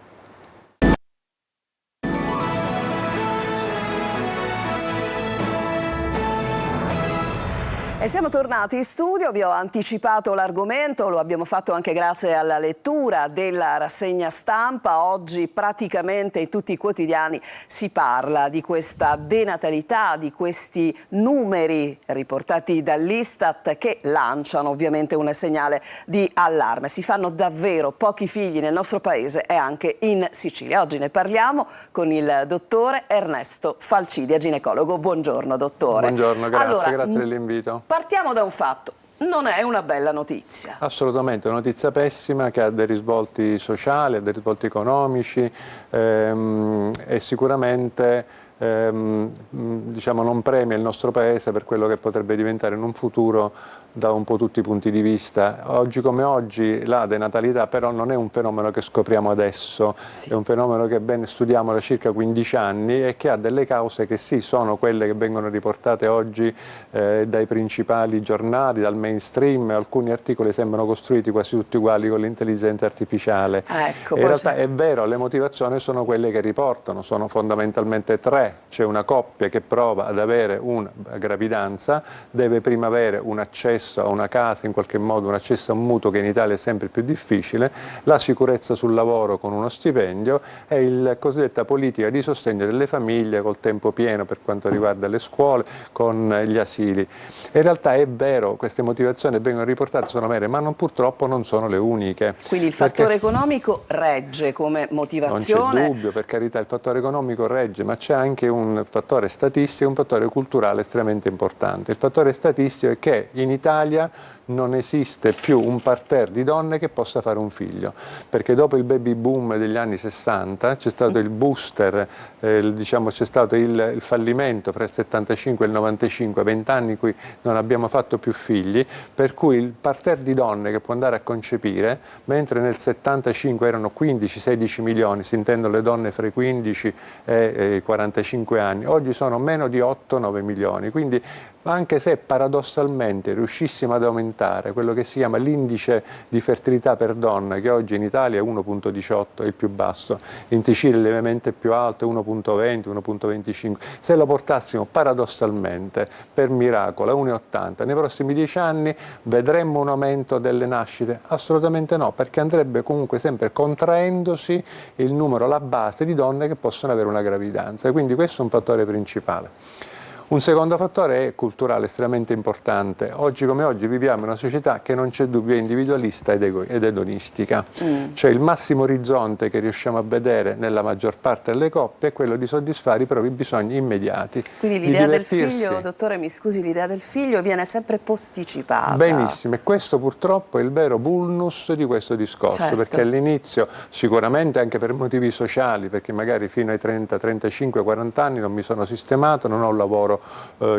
S1: E siamo tornati in studio, vi ho anticipato l'argomento, lo abbiamo fatto anche grazie alla lettura della rassegna stampa. Oggi praticamente in tutti i quotidiani si parla di questa denatalità, di questi numeri riportati dall'Istat che lanciano ovviamente un segnale di allarme. Si fanno davvero pochi figli nel nostro paese e anche in Sicilia. Oggi ne parliamo con il dottore Ernesto Falcidia, ginecologo. Buongiorno dottore.
S9: Buongiorno, grazie,
S1: allora,
S9: grazie dell'invito.
S1: Partiamo da un fatto, non è una bella notizia.
S9: Assolutamente, è una notizia pessima che ha dei risvolti sociali, ha dei risvolti economici e sicuramente diciamo, non premia il nostro paese per quello che potrebbe diventare in un futuro da un po' tutti i punti di vista. Oggi come oggi la denatalità però non è un fenomeno che scopriamo adesso, sì. È un fenomeno che ben studiamo da circa 15 anni e che ha delle cause che sì, sono quelle che vengono riportate oggi dai principali giornali, dal mainstream. Alcuni articoli sembrano costruiti quasi tutti uguali con l'intelligenza artificiale.
S1: Ecco,
S9: in realtà è vero, le motivazioni sono quelle che riportano, sono fondamentalmente 3. C'è una coppia che prova ad avere una gravidanza, deve prima avere un accesso a una casa, in qualche modo un accesso a un mutuo che in Italia è sempre più difficile, la sicurezza sul lavoro con uno stipendio e la cosiddetta politica di sostegno delle famiglie col tempo pieno per quanto riguarda le scuole, con gli asili. In realtà è vero, queste motivazioni vengono riportate, sono vere, ma purtroppo non sono le uniche.
S1: Quindi il fattore economico regge come motivazione?
S9: Non c'è dubbio, per carità, il fattore economico regge, ma c'è anche un fattore statistico e un fattore culturale estremamente importante. Il fattore statistico è che in Italia non esiste più un parterre di donne che possa fare un figlio, perché dopo il baby boom degli anni 60 c'è stato il booster, diciamo, c'è stato il fallimento fra il 75 e il 95, 20 anni in cui non abbiamo fatto più figli, per cui il parterre di donne che può andare a concepire, mentre nel 75 erano 15-16 milioni, si intendono le donne fra i 15 e i 45 anni, oggi sono meno di 8-9 milioni, quindi anche se paradossalmente riuscissimo ad aumentare quello che si chiama l'indice di fertilità per donna, che oggi in Italia è 1,18, è il più basso, in Sicilia è lievemente più alto, 1,20, 1,25, se lo portassimo paradossalmente per miracolo a 1,80, nei prossimi 10 anni vedremmo un aumento delle nascite? Assolutamente no, perché andrebbe comunque sempre contraendosi il numero, la base di donne che possono avere una gravidanza, quindi questo è un fattore principale. Un secondo fattore è culturale, estremamente importante. Oggi come oggi viviamo in una società che non c'è dubbio è individualista ed edonistica. Cioè il massimo orizzonte che riusciamo a vedere nella maggior parte delle coppie è quello di soddisfare i propri bisogni immediati.
S1: Quindi l'idea del figlio, dottore mi scusi, l'idea del figlio viene sempre posticipata.
S9: Benissimo, e questo purtroppo è il vero vulnus di questo discorso,
S1: certo.
S9: perché all'inizio sicuramente anche per motivi sociali, perché magari fino ai 30, 35, 40 anni non mi sono sistemato, non ho un lavoro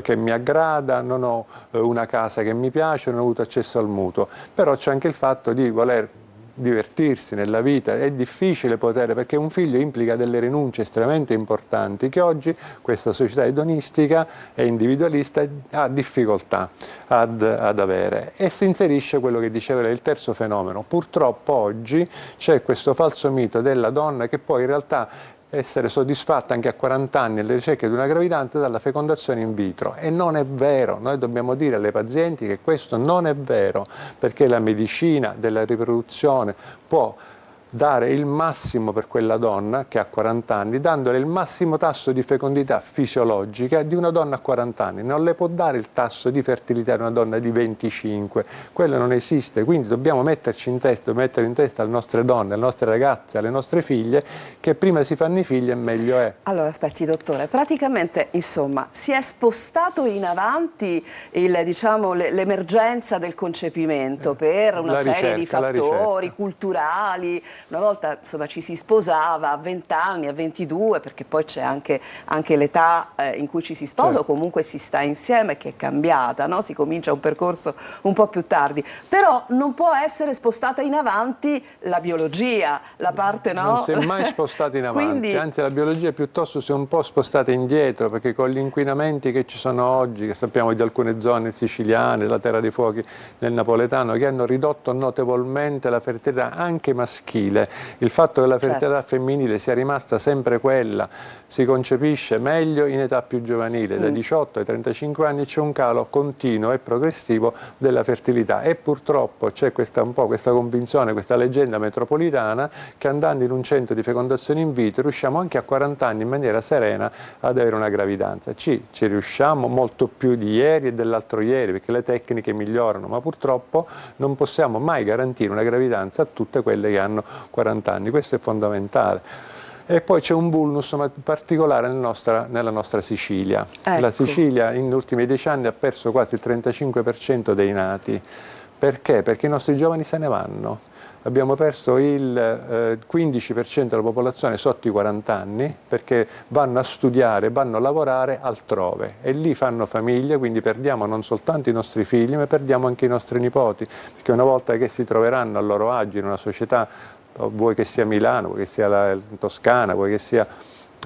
S9: che mi aggrada, non ho una casa che mi piace, non ho avuto accesso al mutuo, però c'è anche il fatto di voler divertirsi nella vita, è difficile poter, perché un figlio implica delle rinunce estremamente importanti che oggi questa società edonistica e individualista ha difficoltà ad avere, e si inserisce quello che diceva lei, il terzo fenomeno. Purtroppo oggi c'è questo falso mito della donna che poi in realtà essere soddisfatta anche a 40 anni alle ricerche di una gravidanza dalla fecondazione in vitro, e non è vero. Noi dobbiamo dire alle pazienti che questo non è vero, perché la medicina della riproduzione può dare il massimo per quella donna che ha 40 anni, dandole il massimo tasso di fecondità fisiologica di una donna a 40 anni. Non le può dare il tasso di fertilità di una donna di 25, quello non esiste. Quindi dobbiamo metterci in testa, mettere in testa alle nostre donne, alle nostre ragazze, alle nostre figlie, che prima si fanno i figli e meglio è.
S1: Allora aspetti dottore, praticamente insomma si è spostato in avanti l'emergenza del concepimento per una serie di fattori culturali. Una volta insomma ci si sposava a 20 anni, a 22, perché poi c'è anche l'età in cui ci si sposa, o comunque si sta insieme, che è cambiata, no? Si comincia un percorso un po' più tardi, però non può essere spostata in avanti la biologia, la parte no?
S9: Non si è mai spostata in avanti, quindi anzi la biologia piuttosto si è un po' spostata indietro, perché con gli inquinamenti che ci sono oggi, che sappiamo di alcune zone siciliane, la Terra dei Fuochi nel napoletano, che hanno ridotto notevolmente la fertilità anche maschile. Il fatto che la fertilità femminile sia rimasta sempre quella, si concepisce meglio in età più giovanile, dai 18 ai 35 anni c'è un calo continuo e progressivo della fertilità, e purtroppo c'è un po' questa convinzione, questa leggenda metropolitana, che andando in un centro di fecondazione in vitro riusciamo anche a 40 anni in maniera serena ad avere una gravidanza. Ci riusciamo molto più di ieri e dell'altro ieri, perché le tecniche migliorano, ma purtroppo non possiamo mai garantire una gravidanza a tutte quelle che hanno 40 anni, questo è fondamentale. E poi c'è un vulnus particolare nella nostra Sicilia.
S1: Ecco.
S9: La Sicilia negli ultimi 10 anni ha perso quasi il 35% dei nati. Perché? Perché i nostri giovani se ne vanno. Abbiamo perso il 15% della popolazione sotto i 40 anni, perché vanno a studiare, vanno a lavorare altrove e lì fanno famiglia, quindi perdiamo non soltanto i nostri figli, ma perdiamo anche i nostri nipoti, perché una volta che si troveranno a loro agio in una società, vuoi che sia Milano, vuoi che sia la Toscana, vuoi che sia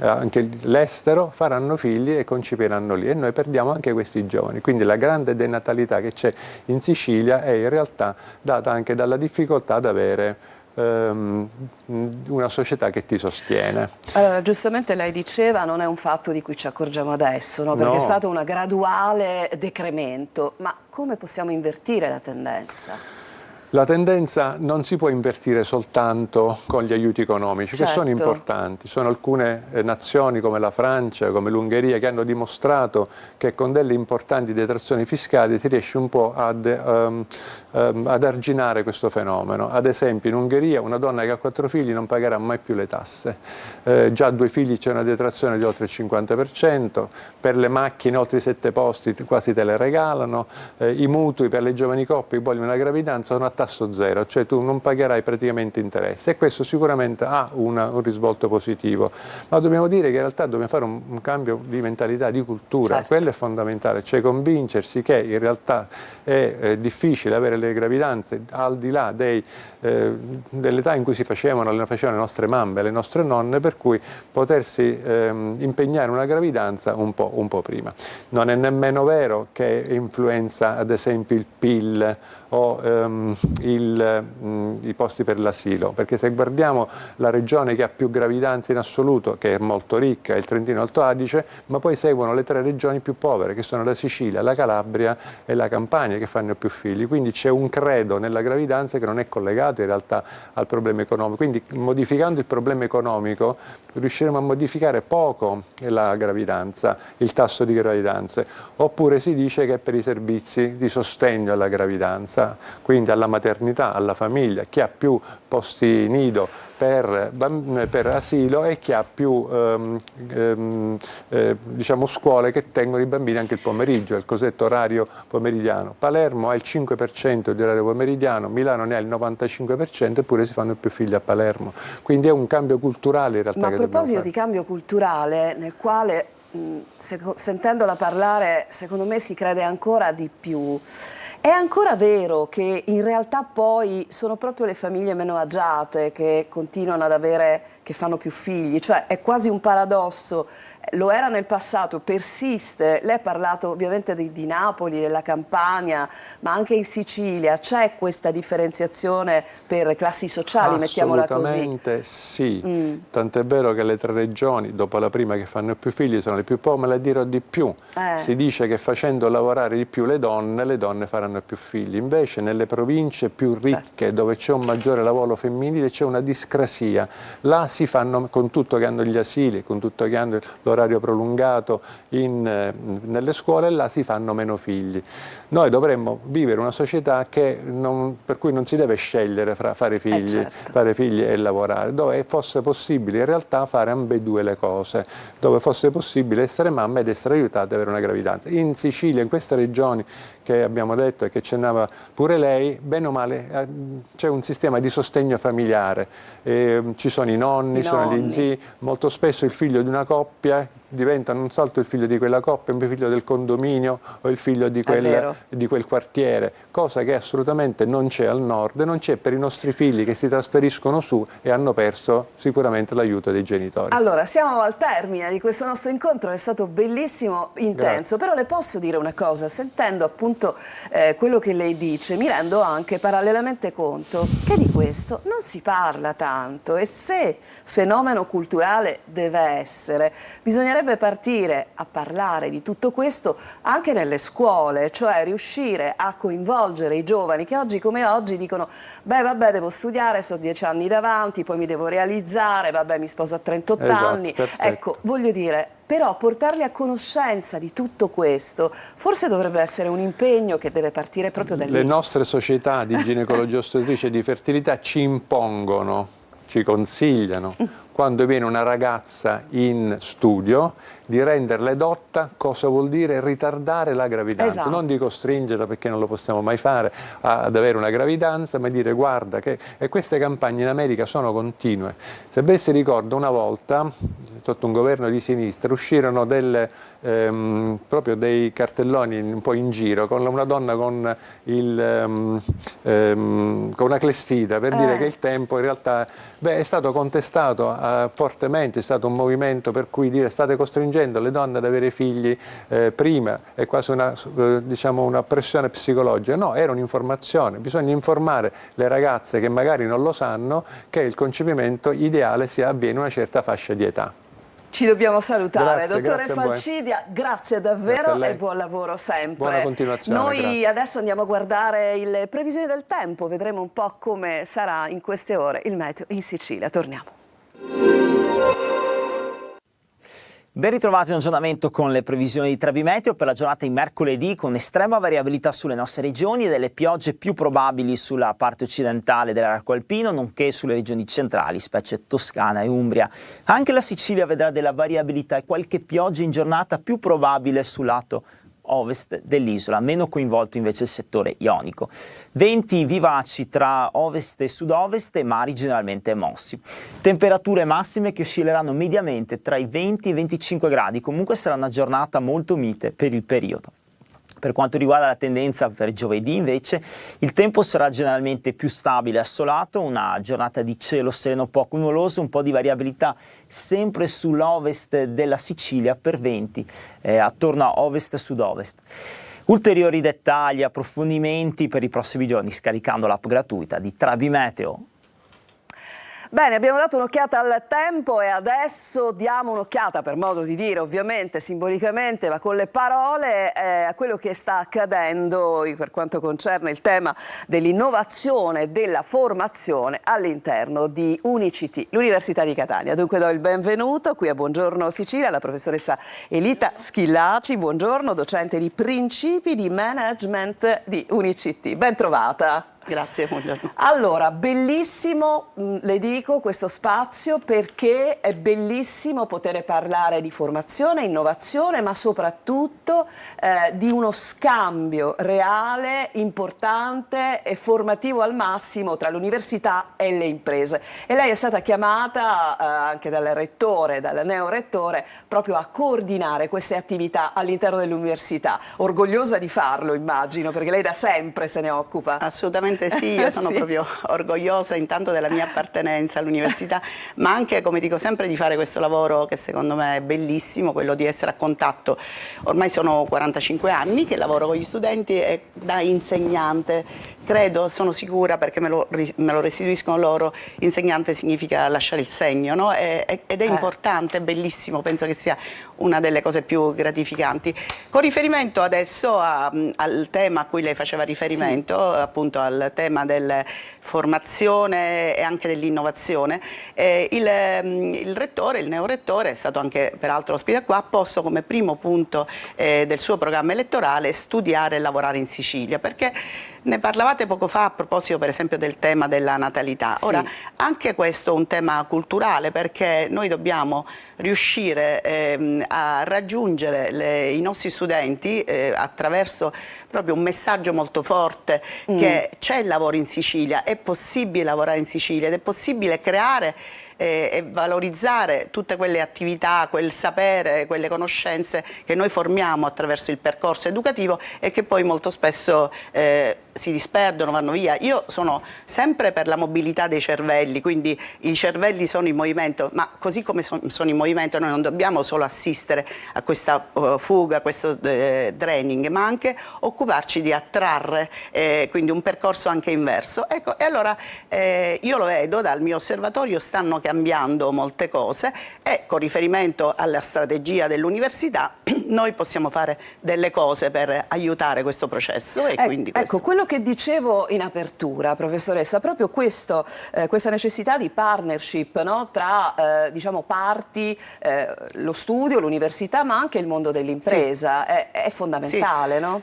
S9: anche l'estero, faranno figli e concepiranno lì, e noi perdiamo anche questi giovani. Quindi la grande denatalità che c'è in Sicilia è in realtà data anche dalla difficoltà ad avere una società che ti sostiene.
S1: Allora, giustamente lei diceva, non è un fatto di cui ci accorgiamo adesso, no? Perché è stato un graduale decremento, ma come possiamo invertire la tendenza?
S9: La tendenza non si può invertire soltanto con gli aiuti economici, che sono importanti. Sono alcune nazioni come la Francia, come l'Ungheria, che hanno dimostrato che con delle importanti detrazioni fiscali si riesce un po' ad arginare questo fenomeno. Ad esempio in Ungheria una donna che ha 4 figli non pagherà mai più le tasse. Già a 2 figli c'è una detrazione di oltre il 50%, per le macchine oltre i 7 posti quasi te le regalano, i mutui per le giovani coppie che vogliono una gravidanza sono a tasso zero, cioè tu non pagherai praticamente interessi, e questo sicuramente ha un risvolto positivo, ma dobbiamo dire che in realtà dobbiamo fare un cambio di mentalità, di cultura, quello è fondamentale, cioè convincersi che in realtà è difficile avere le gravidanze al di là dell'età in cui le facevano le nostre mamme, le nostre nonne, per cui potersi impegnare in una gravidanza un po' prima. Non è nemmeno vero che influenza ad esempio il PIL o i posti per l'asilo, perché se guardiamo la regione che ha più gravidanze in assoluto, che è molto ricca, è il Trentino Alto Adige, ma poi seguono le 3 regioni più povere, che sono la Sicilia, la Calabria e la Campania, che fanno più figli, quindi c'è un credo nella gravidanza che non è collegato in realtà al problema economico. Quindi modificando il problema economico riusciremo a modificare poco la gravidanza, il tasso di gravidanze. Oppure si dice che è per i servizi di sostegno alla gravidanza, quindi alla maternità, alla famiglia, chi ha più posti nido per asilo e chi ha più diciamo scuole che tengono i bambini anche il pomeriggio, il cosiddetto orario pomeridiano. Palermo ha il 5% di orario pomeridiano, Milano ne ha il 95%, eppure si fanno più figli a Palermo. Quindi è un cambio culturale in realtà.
S1: Ma a proposito di cambio culturale, nel quale sentendola parlare secondo me si crede ancora di più. È ancora vero che in realtà poi sono proprio le famiglie meno agiate che continuano ad avere, che fanno più figli? Cioè è quasi un paradosso, lo era nel passato, persiste. Lei ha parlato ovviamente di Napoli, della Campania, ma anche in Sicilia c'è questa differenziazione per classi sociali, mettiamola così?
S9: Assolutamente sì, tant'è vero che le 3 regioni, dopo la prima che fanno più figli, sono le più povere, ma le dirò di più. Si dice che facendo lavorare di più le donne faranno più figli. Invece nelle province più ricche, dove c'è un maggiore lavoro femminile, c'è una discrasia. Là si fanno, con tutto che hanno gli asili, con tutto che hanno l'orario prolungato nelle scuole, là si fanno meno figli. Noi dovremmo vivere una società per cui non si deve scegliere fra fare figli e lavorare, dove fosse possibile in realtà fare ambedue le cose, dove fosse possibile essere mamma ed essere aiutata ad avere una gravidanza. In Sicilia, in queste regioni che abbiamo detto e che accennava pure lei, bene o male c'è un sistema di sostegno familiare, ci sono i nonni, sono gli zii, molto spesso il figlio di una coppia diventa non soltanto il figlio di quella coppia, ma il figlio del condominio o il figlio di quel quartiere, cosa che assolutamente non c'è al nord e non c'è per i nostri figli che si trasferiscono su e hanno perso sicuramente l'aiuto dei genitori.
S1: Allora, siamo al termine di questo nostro incontro, è stato bellissimo, intenso. Grazie. Però le posso dire una cosa, sentendo appunto quello che lei dice, mi rendo anche parallelamente conto che di questo non si parla tanto, e se fenomeno culturale deve essere, bisognerebbe partire a parlare di tutto questo anche nelle scuole, cioè riuscire a coinvolgere i giovani che oggi come oggi dicono: beh vabbè, devo studiare, so 10 anni davanti, poi mi devo realizzare, vabbè mi sposo a 38 anni.
S9: Perfetto.
S1: Ecco, voglio dire, però portarli a conoscenza di tutto questo forse dovrebbe essere un impegno che deve partire proprio da lì.
S9: Le nostre società di ginecologia ostetricia e di fertilità ci impongono, ci consigliano, quando viene una ragazza in studio, di renderla edotta. Cosa vuol dire? Ritardare la gravidanza,
S1: esatto.
S9: Non di costringerla, perché non lo possiamo mai fare, ad avere una gravidanza, ma dire guarda che... E queste campagne in America sono continue. Se ben si ricorda, una volta, sotto un governo di sinistra, uscirono proprio dei cartelloni un po' in giro con una donna con una clessidra, per dire che il tempo in realtà è stato contestato fortemente, è stato un movimento per cui dire state costringendo le donne ad avere figli prima, è quasi una pressione psicologica. No, era un'informazione, bisogna informare le ragazze che magari non lo sanno che il concepimento ideale avviene in una certa fascia di età.
S1: Ci dobbiamo salutare.
S9: Grazie,
S1: Dottore
S9: grazie
S1: Falcidia, grazie davvero e buon lavoro sempre.
S9: Buona continuazione.
S1: Noi
S9: grazie.
S1: adesso andiamo a guardare le previsioni del tempo, vedremo un po' come sarà in queste ore il meteo in Sicilia. Torniamo.
S10: Ben ritrovati un aggiornamento con le previsioni di Trebimeteo per la giornata di mercoledì, con estrema variabilità sulle nostre regioni e delle piogge più probabili sulla parte occidentale dell'arco alpino, nonché sulle regioni centrali, specie Toscana e Umbria. Anche la Sicilia vedrà della variabilità e qualche pioggia in giornata più probabile sul lato ovest dell'isola, meno coinvolto invece il settore ionico. Venti vivaci tra ovest e sud-ovest e mari generalmente mossi. Temperature massime che oscilleranno mediamente tra i 20 e i 25 gradi, comunque sarà una giornata molto mite per il periodo. Per quanto riguarda la tendenza per giovedì, invece, il tempo sarà generalmente più stabile e assolato, una giornata di cielo sereno poco nuvoloso, un po' di variabilità sempre sull'ovest della Sicilia per venti, attorno a ovest e sud-ovest. Ulteriori dettagli, approfondimenti per i prossimi giorni scaricando l'app gratuita di Trebimeteo.
S1: Bene, abbiamo dato un'occhiata al tempo e adesso diamo un'occhiata, per modo di dire, ovviamente, simbolicamente, ma con le parole, a quello che sta accadendo per quanto concerne il tema dell'innovazione e della formazione all'interno di UniCT, l'Università di Catania. Dunque do il benvenuto qui a Buongiorno Sicilia alla professoressa Elita Schillaci, buongiorno, docente di Principi di Management di UniCT. Ben trovata.
S11: Grazie, buongiorno.
S1: Allora, bellissimo, le dico, questo spazio, perché è bellissimo poter parlare di formazione, innovazione, ma soprattutto di uno scambio reale, importante e formativo al massimo tra l'università e le imprese. E lei è stata chiamata anche dal rettore, dal neorettore, proprio a coordinare queste attività all'interno dell'università. Orgogliosa di farlo, immagino, perché lei da sempre se ne occupa.
S11: Assolutamente sì, io sono proprio orgogliosa intanto della mia appartenenza all'università, ma anche, come dico sempre, di fare questo lavoro che secondo me è bellissimo, quello di essere a contatto. Ormai sono 45 anni che lavoro con gli studenti e da insegnante, credo, sono sicura, perché me lo restituiscono loro, insegnante significa lasciare il segno, no? Ed è importante, è bellissimo, penso che sia una delle cose più gratificanti. Con riferimento adesso al tema a cui lei faceva riferimento, appunto al tema della formazione e anche dell'innovazione, il rettore, il neorettore, è stato anche peraltro ospite qua, ha posto come primo punto del suo programma elettorale studiare e lavorare in Sicilia, perché ne parlavate poco fa a proposito per esempio del tema della natalità.
S1: Sì.
S11: Ora, anche questo è un tema culturale, perché noi dobbiamo riuscire a raggiungere i nostri studenti attraverso proprio un messaggio molto forte che c'è il lavoro in Sicilia, è possibile lavorare in Sicilia ed è possibile creare e valorizzare tutte quelle attività, quel sapere, quelle conoscenze che noi formiamo attraverso il percorso educativo e che poi molto spesso si disperdono, vanno via. Io sono sempre per la mobilità dei cervelli, quindi i cervelli sono in movimento, ma così come sono in movimento noi non dobbiamo solo assistere a questa fuga, a questo draining, ma anche occuparci di attrarre, quindi un percorso anche inverso. Ecco, e allora io lo vedo dal mio osservatorio, stanno cambiando molte cose e con riferimento alla strategia dell'università noi possiamo fare delle cose per aiutare questo processo. E quindi
S1: ecco, quello che dicevo in apertura, professoressa, proprio questa necessità di partnership, no, tra diciamo parti, lo studio, l'università, ma anche il mondo dell'impresa, è fondamentale, no?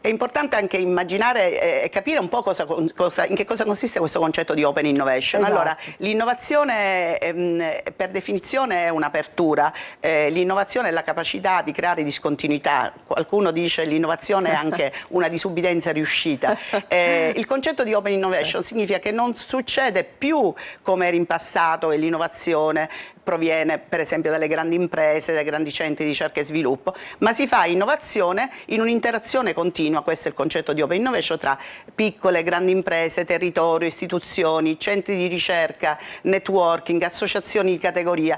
S11: È importante anche immaginare e capire un po' in che cosa consiste questo concetto di open innovation.
S1: Esatto.
S11: Allora, l'innovazione per definizione è un'apertura, l'innovazione è la capacità di creare discontinuità, qualcuno dice l'innovazione è anche una disubbidienza riuscita. Il concetto di open innovation significa che non succede più come era in passato, e l'innovazione proviene per esempio dalle grandi imprese, dai grandi centri di ricerca e sviluppo, ma si fa innovazione in un'interazione continua, questo è il concetto di open innovation, tra piccole, grandi imprese, territorio, istituzioni, centri di ricerca, networking, associazioni di categoria,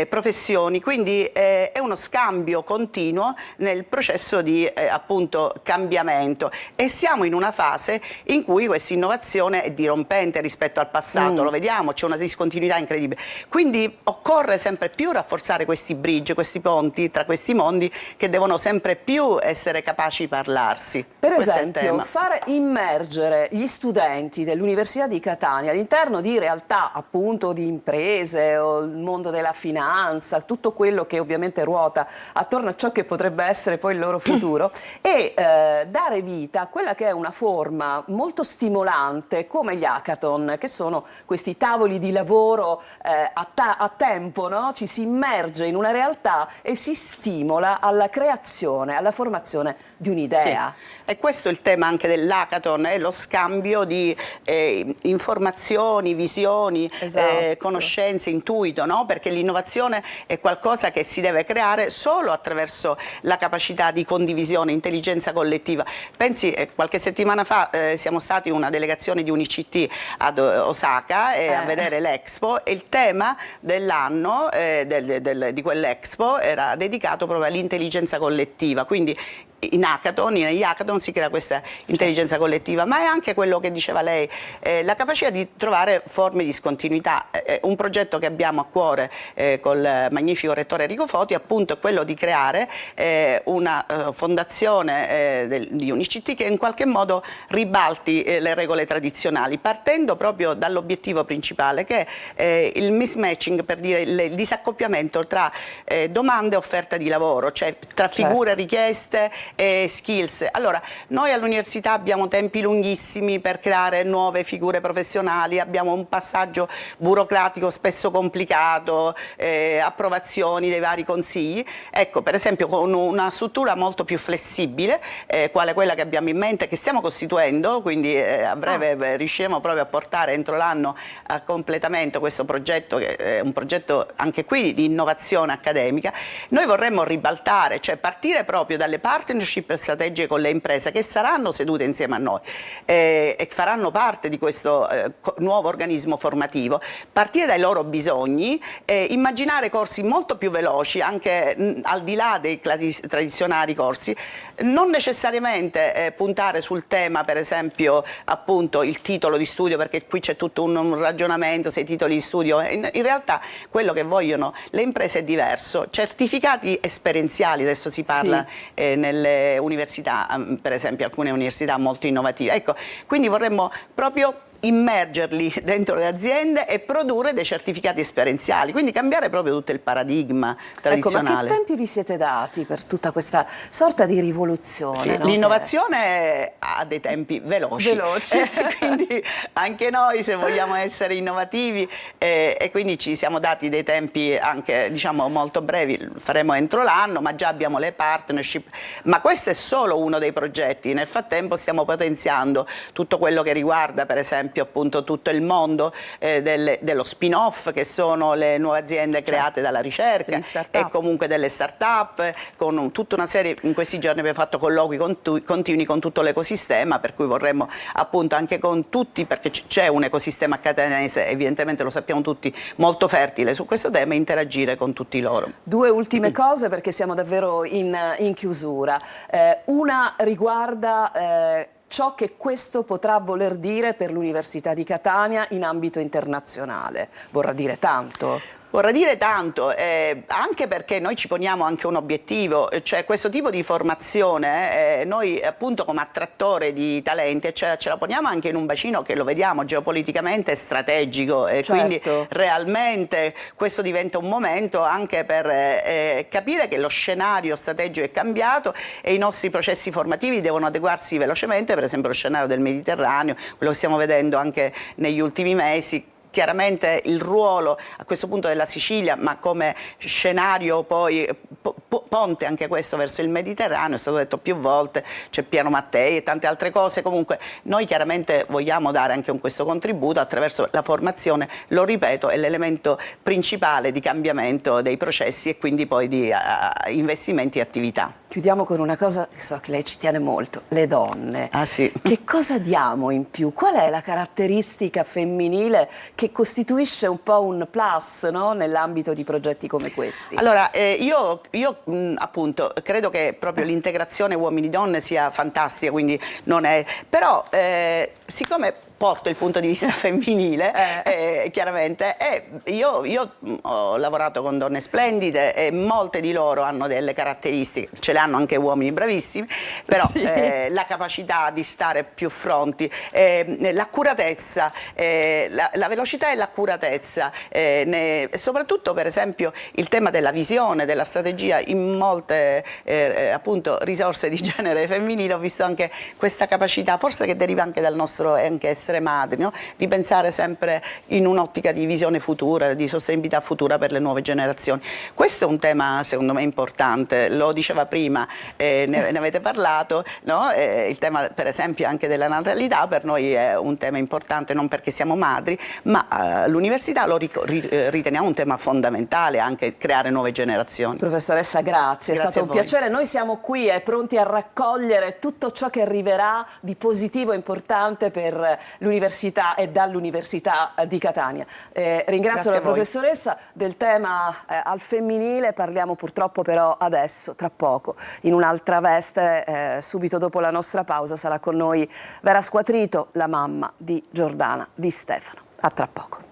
S11: professioni, quindi è uno scambio continuo nel processo di appunto cambiamento, e siamo in una fase in cui questa innovazione è dirompente rispetto al passato, lo vediamo, c'è una discontinuità incredibile, quindi occorre sempre più rafforzare questi bridge, questi ponti tra questi mondi che devono sempre più essere capaci di parlarsi.
S1: Per esempio, far immergere gli studenti dell'Università di Catania all'interno di realtà appunto di imprese o il mondo della finanza, tutto quello che ovviamente ruota attorno a ciò che potrebbe essere poi il loro futuro, e dare vita a quella che è una forma molto stimolante come gli hackathon, che sono questi tavoli di lavoro a tempo, no? Ci si immerge in una realtà e si stimola alla creazione, alla formazione di un'idea.
S11: Sì. E questo è il tema anche dell'hackathon, è lo scambio di informazioni, visioni,
S1: esatto,
S11: conoscenze, intuito, no? Perché l'innovazione è qualcosa che si deve creare solo attraverso la capacità di condivisione, intelligenza collettiva. Pensi, qualche settimana fa siamo stati una delegazione di UniCT ad Osaka a vedere l'Expo, e il tema dell'hackathon l'anno di quell'Expo era dedicato proprio all'intelligenza collettiva, quindi negli hackathon si crea questa intelligenza collettiva, ma è anche quello che diceva lei, la capacità di trovare forme di discontinuità. Un progetto che abbiamo a cuore col magnifico rettore Enrico Foti appunto è quello di creare una fondazione di Unicit che in qualche modo ribalti le regole tradizionali, partendo proprio dall'obiettivo principale che è il mismatching, per dire il disaccoppiamento tra domande e offerta di lavoro, cioè tra figure richieste e skills. Allora, noi all'università abbiamo tempi lunghissimi per creare nuove figure professionali, abbiamo un passaggio burocratico spesso complicato, approvazioni dei vari consigli. Ecco, per esempio, con una struttura molto più flessibile, quale quella che abbiamo in mente, che stiamo costituendo, quindi a breve riusciremo proprio a portare entro l'anno a completamento questo progetto, che è un progetto anche qui di innovazione accademica. Noi vorremmo ribaltare, cioè partire proprio dalle partnership strategiche con le imprese che saranno sedute insieme a noi e faranno parte di questo nuovo organismo formativo, partire dai loro bisogni, immaginare corsi molto più veloci anche al di là dei tradizionali corsi, non necessariamente puntare sul tema, per esempio appunto il titolo di studio, perché qui c'è tutto un ragionamento se i titoli di studio, in realtà quello che vogliono le imprese è diverso. Certificati esperienziali, adesso si parla nelle università, per esempio alcune università molto innovative, ecco, quindi vorremmo proprio immergerli dentro le aziende e produrre dei certificati esperienziali, quindi cambiare proprio tutto il paradigma tradizionale.
S1: Ecco, ma che tempi vi siete dati per tutta questa sorta di rivoluzione?
S11: Sì,
S1: no?
S11: L'innovazione ha dei tempi veloci. Quindi anche noi, se vogliamo essere innovativi, e quindi ci siamo dati dei tempi anche diciamo molto brevi, faremo entro l'anno, ma già abbiamo le partnership, ma questo è solo uno dei progetti. Nel frattempo stiamo potenziando tutto quello che riguarda per esempio appunto tutto il mondo dello spin-off, che sono le nuove aziende create dalla ricerca e comunque delle start-up, con tutta una serie. In questi giorni abbiamo fatto colloqui continui con tutto l'ecosistema, per cui vorremmo appunto anche con tutti, perché c'è un ecosistema catanese, evidentemente lo sappiamo tutti, molto fertile su questo tema, e interagire con tutti loro.
S1: Due ultime cose perché siamo davvero in chiusura. Una riguarda ciò che questo potrà voler dire per l'Università di Catania in ambito internazionale. Vorrà dire tanto?
S11: Vorrà dire tanto, anche perché noi ci poniamo anche un obiettivo, cioè questo tipo di formazione, noi appunto come attrattore di talenti ce la poniamo anche in un bacino che lo vediamo geopoliticamente strategico, e quindi realmente questo diventa un momento anche per capire che lo scenario strategico è cambiato e i nostri processi formativi devono adeguarsi velocemente, per esempio lo scenario del Mediterraneo, quello che stiamo vedendo anche negli ultimi mesi. Chiaramente il ruolo a questo punto della Sicilia, ma come scenario poi ponte anche questo verso il Mediterraneo, è stato detto più volte, c'è Piano Mattei e tante altre cose. Comunque noi chiaramente vogliamo dare anche questo contributo attraverso la formazione, lo ripeto, è l'elemento principale di cambiamento dei processi e quindi poi di investimenti e attività.
S1: Chiudiamo con una cosa che so che lei ci tiene molto, le donne.
S11: Ah sì.
S1: Che cosa diamo in più? Qual è la caratteristica femminile che costituisce un po' un plus, no? Nell'ambito di progetti come questi?
S11: Allora, io appunto credo che proprio l'integrazione uomini-donne sia fantastica, quindi non è. Però siccome porto il punto di vista femminile, chiaramente, io ho lavorato con donne splendide e molte di loro hanno delle caratteristiche, ce le hanno anche uomini bravissimi, però la capacità di stare più fronti, l'accuratezza, la velocità e l'accuratezza, soprattutto per esempio il tema della visione, della strategia, in molte appunto risorse di genere femminile ho visto anche questa capacità, forse che deriva anche dal nostro anche essere madri, no? Di pensare sempre in un'ottica di visione futura, di sostenibilità futura per le nuove generazioni. Questo è un tema secondo me importante, lo diceva prima, ne avete parlato, no? Il tema per esempio anche della natalità per noi è un tema importante, non perché siamo madri, ma l'università lo riteniamo un tema fondamentale, anche creare nuove generazioni.
S1: Professoressa, grazie, è stato un piacere. Noi siamo qui pronti a raccogliere tutto ciò che arriverà di positivo e importante per l'università e dall'Università di Catania. Ringrazio la professoressa. Del tema al femminile parliamo purtroppo però adesso, tra poco, in un'altra veste, subito dopo la nostra pausa sarà con noi Vera Squatrito, la mamma di Giordana Di Stefano. A tra poco.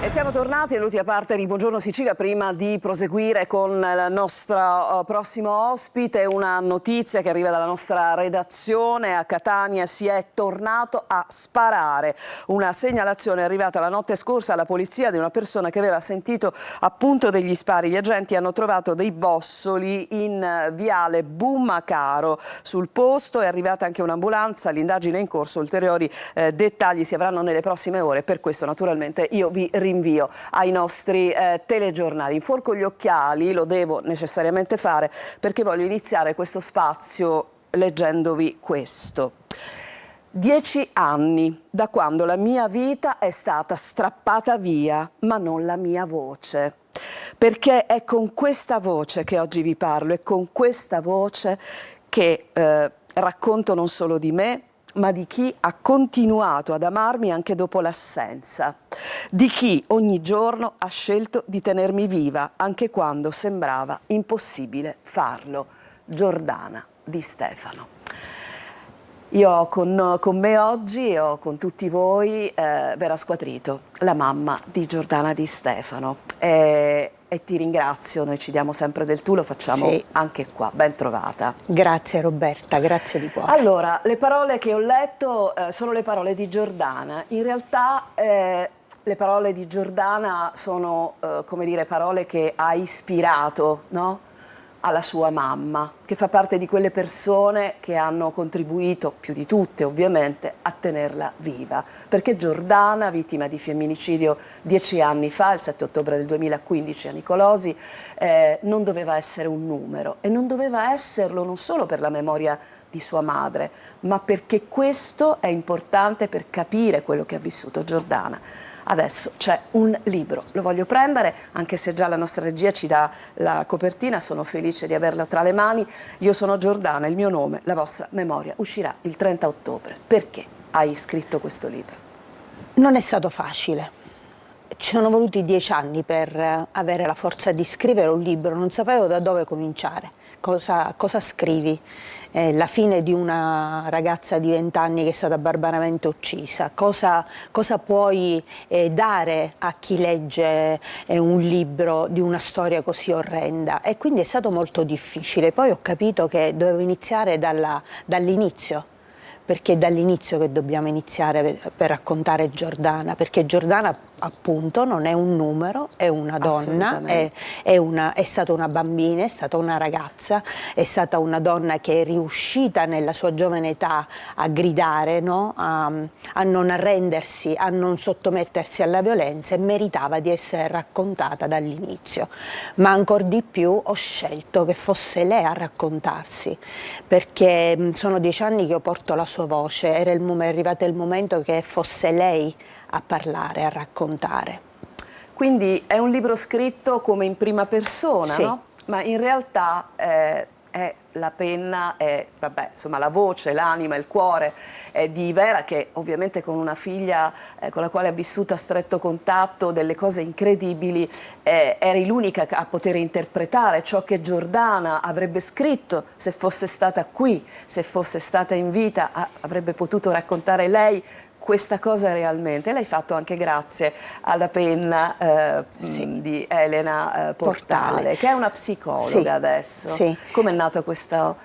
S1: E siamo tornati all'ultima parte di Buongiorno Sicilia. Prima di proseguire con il nostro prossimo ospite, una notizia che arriva dalla nostra redazione. A Catania si è tornato a sparare. Una segnalazione è arrivata la notte scorsa alla polizia di una persona che aveva sentito appunto degli spari. Gli agenti hanno trovato dei bossoli in viale Bummacaro. Sul posto è arrivata anche un'ambulanza, l'indagine è in corso, ulteriori dettagli si avranno nelle prossime ore. Per questo naturalmente io vi rinvio ai nostri telegiornali. Inforco gli occhiali, lo devo necessariamente fare perché voglio iniziare questo spazio leggendovi questo. 10 anni da quando la mia vita è stata strappata via, ma non la mia voce. Perché è con questa voce che oggi vi parlo, è con questa voce che racconto non solo di me, ma di chi ha continuato ad amarmi anche dopo l'assenza, di chi ogni giorno ha scelto di tenermi viva anche quando sembrava impossibile farlo. Giordana Di Stefano. Io ho con me oggi e ho con tutti voi Vera Squatrito, la mamma di Giordana Di Stefano. E ti ringrazio, noi ci diamo sempre del tu, lo facciamo anche qua. Ben trovata.
S12: Grazie Roberta, grazie di cuore.
S1: Allora, le parole che ho letto sono le parole di Giordana. In realtà le parole di Giordana sono, come dire, parole che ha ispirato, no? Alla sua mamma, che fa parte di quelle persone che hanno contribuito, più di tutte ovviamente, a tenerla viva. Perché Giordana, vittima di femminicidio 10 anni fa, il 7 ottobre del 2015 a Nicolosi, non doveva essere un numero, e non doveva esserlo non solo per la memoria di sua madre, ma perché questo è importante per capire quello che ha vissuto Giordana. Adesso c'è un libro, lo voglio prendere, anche se già la nostra regia ci dà la copertina, sono felice di averla tra le mani. Io sono Giordana, il mio nome, la vostra memoria, uscirà il 30 ottobre. Perché hai scritto questo libro?
S12: Non è stato facile. Ci sono voluti 10 anni per avere la forza di scrivere un libro, non sapevo da dove cominciare, cosa scrivi. La fine di una ragazza di 20 anni che è stata barbaramente uccisa, cosa puoi dare a chi legge un libro di una storia così orrenda, e quindi è stato molto difficile. Poi ho capito che dovevo iniziare dall'inizio, perché è dall'inizio che dobbiamo iniziare per raccontare Giordana, perché Giordana appunto non è un numero, è una donna, è stata una bambina, è stata una ragazza, è stata una donna che è riuscita nella sua giovane età a gridare, no? a non arrendersi, a non sottomettersi alla violenza, e meritava di essere raccontata dall'inizio. Ma ancor di più ho scelto che fosse lei a raccontarsi, perché sono 10 anni che io porto la sua voce, è arrivato il momento che fosse lei a parlare, a raccontare.
S1: Quindi è un libro scritto come in prima persona,
S12: sì,
S1: no? Ma in realtà è la penna, è insomma, la voce, l'anima, il cuore di Vera, che ovviamente con una figlia con la quale ha vissuto a stretto contatto delle cose incredibili, eri l'unica a poter interpretare ciò che Giordana avrebbe scritto se fosse stata qui, se fosse stata in vita, avrebbe potuto raccontare lei questa cosa realmente. L'hai fatto anche grazie alla penna di Elena Portale, che è una psicologa adesso.
S12: Sì.
S1: Come è nato questo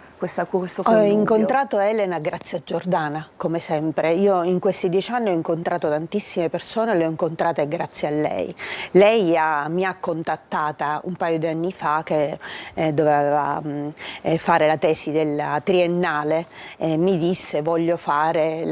S1: connubio?
S12: Ho incontrato Elena grazie a Giordana, come sempre. Io in questi 10 anni ho incontrato tantissime persone, le ho incontrate grazie a lei. Lei mi ha contattata un paio di anni fa, che doveva fare la tesi della triennale, mi disse: voglio fare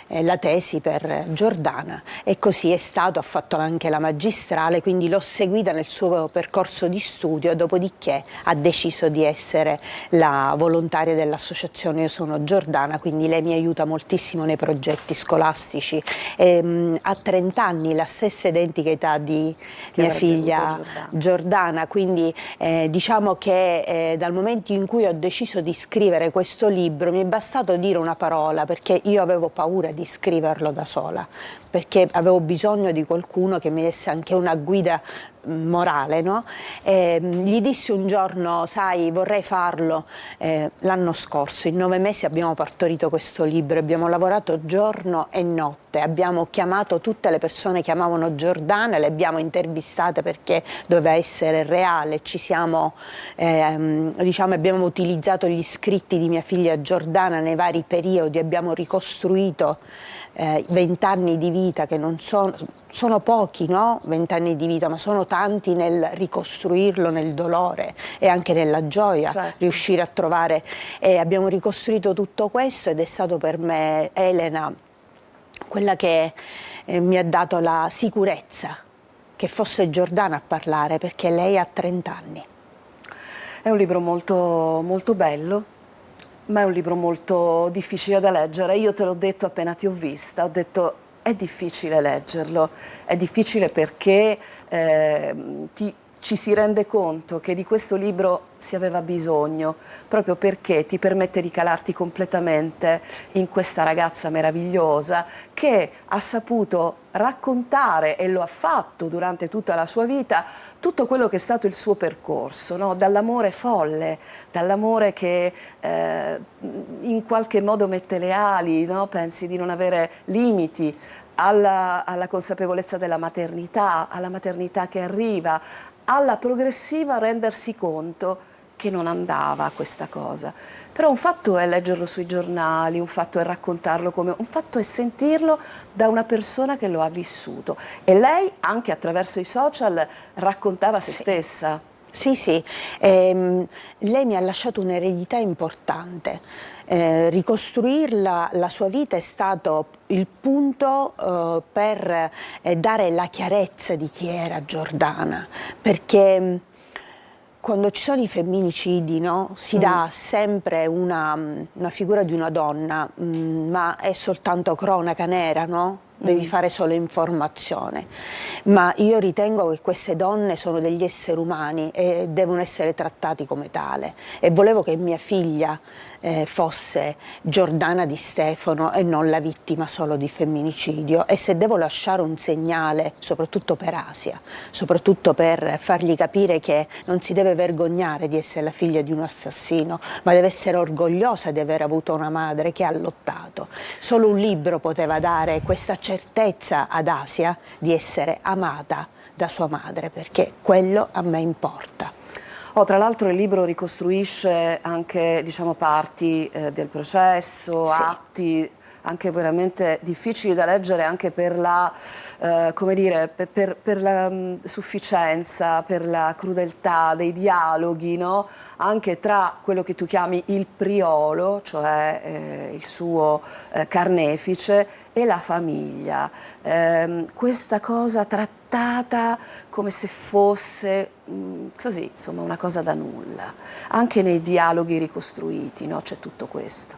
S12: la tesi per Giordana, e così è stato, ha fatto anche la magistrale, quindi l'ho seguita nel suo percorso di studio, dopodiché ha deciso di essere la volontaria dell'associazione Io Sono Giordana, quindi lei mi aiuta moltissimo nei progetti scolastici. Ha 30 anni, la stessa identica età di mia figlia Giordana, quindi diciamo che dal momento in cui ho deciso di scrivere questo libro mi è bastato dire una parola, perché io avevo paura di scriverlo da sola, perché avevo bisogno di qualcuno che mi desse anche una guida morale, no? Gli dissi un giorno, sai, vorrei farlo. L'anno scorso, in 9 mesi abbiamo partorito questo libro, abbiamo lavorato giorno e notte, abbiamo chiamato tutte le persone che amavano Giordana, le abbiamo intervistate perché doveva essere reale, ci siamo, diciamo, abbiamo utilizzato gli scritti di mia figlia Giordana nei vari periodi, abbiamo ricostruito 20 anni di vita, che non sono pochi, no? 20 anni di vita, ma sono tanti nel ricostruirlo, nel dolore e anche nella gioia, certo, riuscire a trovare. Abbiamo ricostruito tutto questo ed è stato per me Elena quella che mi ha dato la sicurezza che fosse Giordana a parlare, perché lei ha 30 anni.
S1: È un libro molto, molto bello, ma è un libro molto difficile da leggere. Io te l'ho detto appena ti ho vista, ho detto è difficile leggerlo, è difficile perché ci si rende conto che di questo libro si aveva bisogno, proprio perché ti permette di calarti completamente in questa ragazza meravigliosa che ha saputo raccontare, e lo ha fatto durante tutta la sua vita, tutto quello che è stato il suo percorso, no? Dall'amore folle, dall'amore che in qualche modo mette le ali, no? Pensi di non avere limiti, alla consapevolezza della maternità, alla maternità che arriva, alla progressiva rendersi conto che non andava questa cosa. Però un fatto è leggerlo sui giornali, un fatto è raccontarlo come, un fatto è sentirlo da una persona che lo ha vissuto. E lei anche attraverso i social raccontava se stessa.
S12: Sì, sì, lei mi ha lasciato un'eredità importante. Ricostruirla, la sua vita, è stato il punto per dare la chiarezza di chi era Giordana, perché quando ci sono i femminicidi, no, si dà sempre una figura di una donna, ma è soltanto cronaca nera, no? Devi fare solo informazione, ma io ritengo che queste donne sono degli esseri umani e devono essere trattati come tale, e volevo che mia figlia fosse Giordana Di Stefano e non la vittima solo di femminicidio. E se devo lasciare un segnale, soprattutto per Asia, soprattutto per fargli capire che non si deve vergognare di essere la figlia di un assassino, ma deve essere orgogliosa di aver avuto una madre che ha lottato. Solo un libro poteva dare questa certezza ad Asia di essere amata da sua madre, perché quello a me importa.
S1: Tra l'altro il libro ricostruisce anche, diciamo, parti del processo, sì, atti anche veramente difficili da leggere, anche per la, come dire, per la sufficienza, per la crudeltà dei dialoghi, no? Anche tra quello che tu chiami il priolo, cioè il suo carnefice, e la famiglia. Questa cosa trattata come se fosse così, insomma, una cosa da nulla. Anche nei dialoghi ricostruiti, no? C'è tutto questo.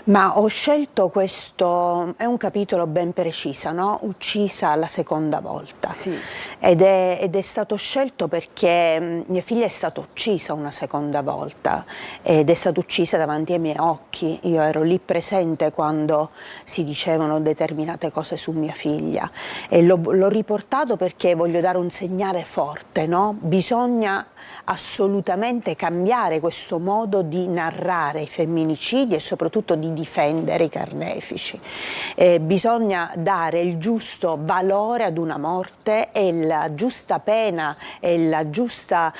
S12: Ma ho scelto questo, è un capitolo ben preciso, no? Uccisa la seconda volta.
S1: Sì.
S12: Ed è stato scelto perché mia figlia è stata uccisa una seconda volta, ed è stata uccisa davanti ai miei occhi. Io ero lì presente quando si dicevano determinate cose su mia figlia, e l'ho riportato perché voglio dare un segnale forte, no? Bisogna assolutamente cambiare questo modo di narrare i femminicidi e soprattutto di difendere i carnefici. Bisogna dare il giusto valore ad una morte e la giusta pena e la giusta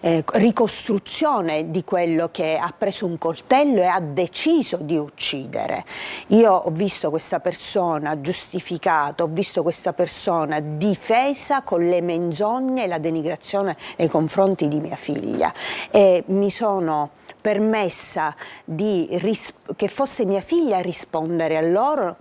S12: ricostruzione di quello che ha preso un coltello e ha deciso di uccidere. Io ho visto questa persona giustificata, ho visto questa persona difesa con le menzogne e la denigrazione nei confronti di mia figlia, e mi sono permessa che fosse mia figlia a rispondere a loro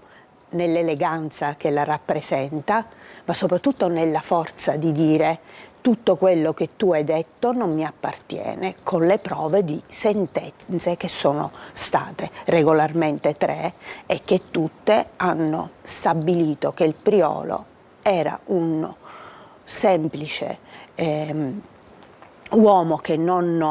S12: nell'eleganza che la rappresenta, ma soprattutto nella forza di dire: tutto quello che tu hai detto non mi appartiene, con le prove di sentenze che sono state regolarmente 3 e che tutte hanno stabilito che il Priolo era un semplice uomo che non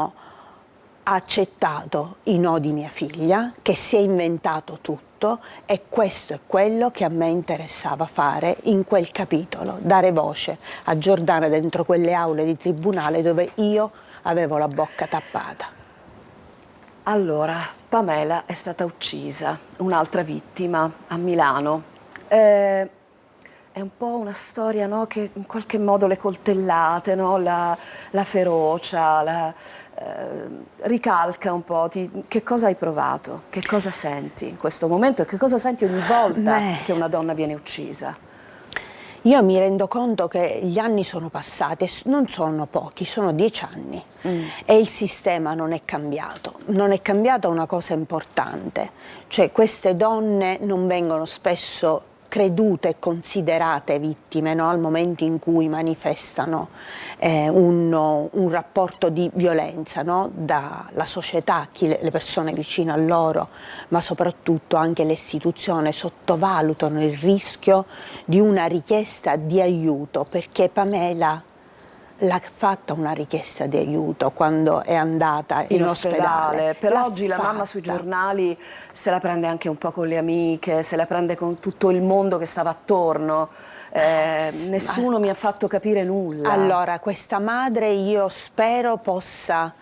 S12: ha accettato i no di mia figlia, che si è inventato tutto, e questo è quello che a me interessava fare in quel capitolo, dare voce a Giordana dentro quelle aule di tribunale dove io avevo la bocca tappata.
S1: Allora, Pamela è stata uccisa, un'altra vittima a Milano. È un po' una storia, no, che in qualche modo le coltellate, no, la ferocia, ricalca un po' che cosa hai provato, che cosa senti in questo momento e che cosa senti ogni volta che una donna viene uccisa.
S12: Io mi rendo conto che gli anni sono passati, non sono pochi, sono 10 anni e il sistema non è cambiato. Non è cambiata una cosa importante, cioè queste donne non vengono spesso credute e considerate vittime, no? Al momento in cui manifestano un rapporto di violenza, no? Dalla società, le persone vicine a loro, ma soprattutto anche le istituzioni sottovalutano il rischio di una richiesta di aiuto, perché Pamela l'ha fatta una richiesta di aiuto quando è andata in ospedale.
S1: Per oggi la mamma sui giornali se la prende anche un po' con le amiche, se la prende con tutto il mondo che stava attorno. Nessuno mi ha fatto capire nulla.
S12: Allora, questa madre io spero possa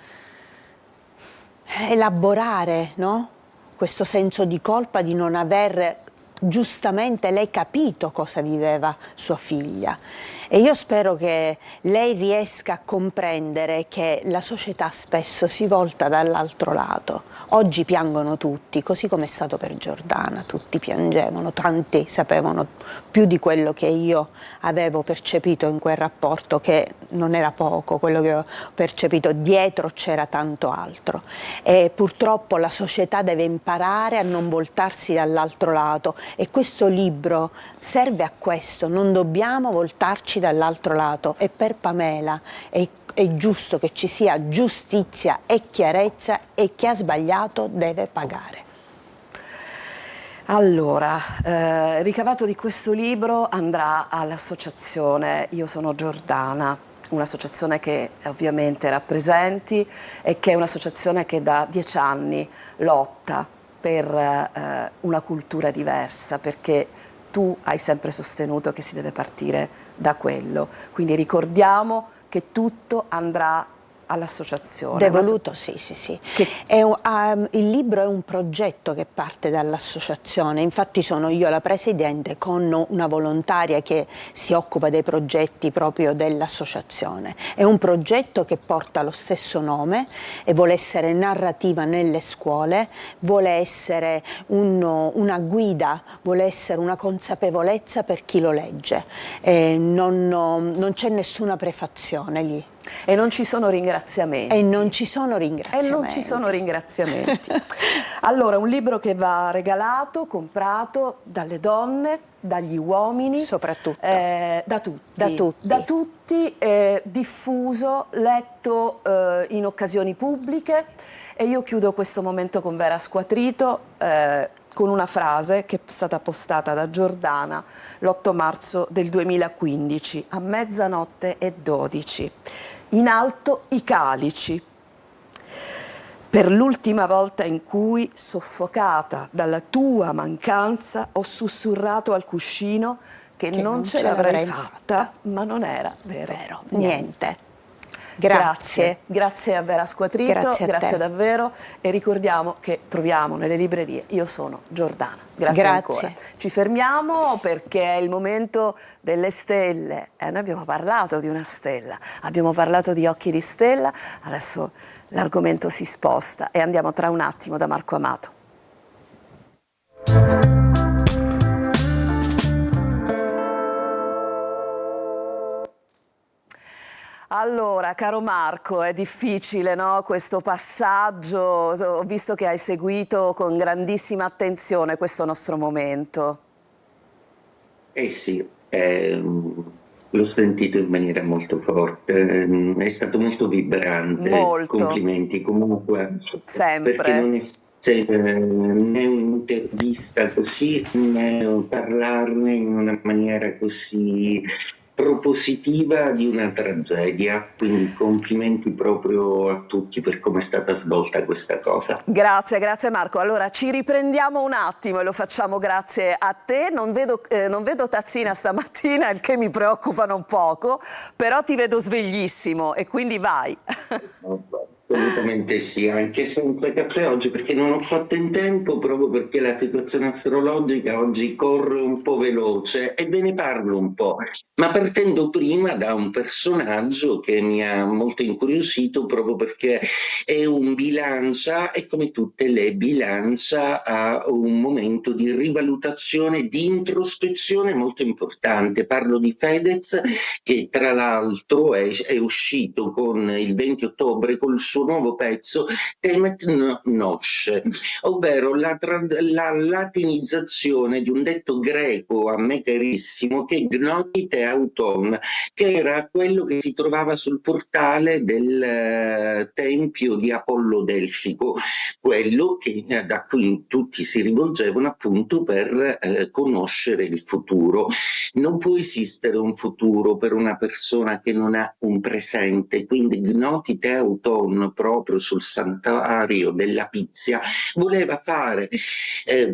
S12: elaborare, no? Questo senso di colpa di non aver giustamente lei capito cosa viveva sua figlia, e io spero che lei riesca a comprendere che la società spesso si volta dall'altro lato. Oggi piangono tutti, così come è stato per Giordana, tutti piangevano, tanti sapevano più di quello che io avevo percepito in quel rapporto, che non era poco quello che ho percepito, dietro c'era tanto altro, e purtroppo la società deve imparare a non voltarsi dall'altro lato, e questo libro serve a questo, non dobbiamo voltarci dall'altro lato, e per Pamela è giusto che ci sia giustizia e chiarezza, e chi ha sbagliato deve pagare.
S1: Allora, ricavato di questo libro andrà all'associazione Io sono Giordana, un'associazione che ovviamente rappresenti e che è un'associazione che da 10 anni lotta per una cultura diversa, perché tu hai sempre sostenuto che si deve partire da quello. Quindi ricordiamo che tutto andrà all'associazione.
S12: Devoluto, sì. Il libro è un progetto che parte dall'associazione, infatti sono io la presidente con una volontaria che si occupa dei progetti proprio dell'associazione. È un progetto che porta lo stesso nome e vuole essere narrativa nelle scuole, vuole essere una guida, vuole essere una consapevolezza per chi lo legge. Non c'è nessuna prefazione lì.
S1: E non ci sono ringraziamenti. Allora, un libro che va regalato, comprato dalle donne, dagli uomini.
S12: Soprattutto.
S1: Da tutti, diffuso, letto in occasioni pubbliche. E io chiudo questo momento con Vera Squatrito con una frase che è stata postata da Giordana l'8 marzo del 2015 a 00:12. In alto i calici. Per l'ultima volta in cui, soffocata dalla tua mancanza, ho sussurrato al cuscino che non ce l'avrei fatta, ma non era vero. Niente.
S12: Grazie.
S1: Grazie a Vera Squatrito, grazie davvero, e ricordiamo che troviamo nelle librerie Io sono Giordana. Grazie ancora. Ci fermiamo perché è il momento delle stelle. Noi abbiamo parlato di una stella, abbiamo parlato di Occhi di Stella, adesso l'argomento si sposta e andiamo tra un attimo da Marco Amato. Allora, caro Marco, è difficile, no? Questo passaggio, ho visto che hai seguito con grandissima attenzione questo nostro momento.
S13: Eh sì, l'ho sentito in maniera molto forte, è stato molto vibrante,
S1: Molto,
S13: complimenti comunque, perché
S1: sempre.
S13: non è né un'intervista così, né parlarne in una maniera così propositiva di una tragedia, quindi complimenti proprio a tutti per come è stata svolta questa cosa.
S1: Grazie, grazie Marco. Allora ci riprendiamo un attimo e lo facciamo grazie a te. Non vedo tazzina stamattina, il che mi preoccupa un poco, però ti vedo sveglissimo e quindi vai.
S13: Assolutamente sì, anche senza caffè oggi perché non ho fatto in tempo, proprio perché la situazione astrologica oggi corre un po' veloce e ve ne parlo un po', ma partendo prima da un personaggio che mi ha molto incuriosito proprio perché è un bilancia e come tutte le bilancia ha un momento di rivalutazione, di introspezione molto importante. Parlo di Fedez che tra l'altro è uscito con il 20 ottobre col suo nuovo pezzo Temet Nosce, ovvero la latinizzazione di un detto greco a me carissimo che è gnotite auton, che era quello che si trovava sul portale del tempio di Apollo Delfico, quello da cui tutti si rivolgevano appunto per conoscere il futuro. Non può esistere un futuro per una persona che non ha un presente, quindi Gnotite Auton proprio sul santuario della Pizia voleva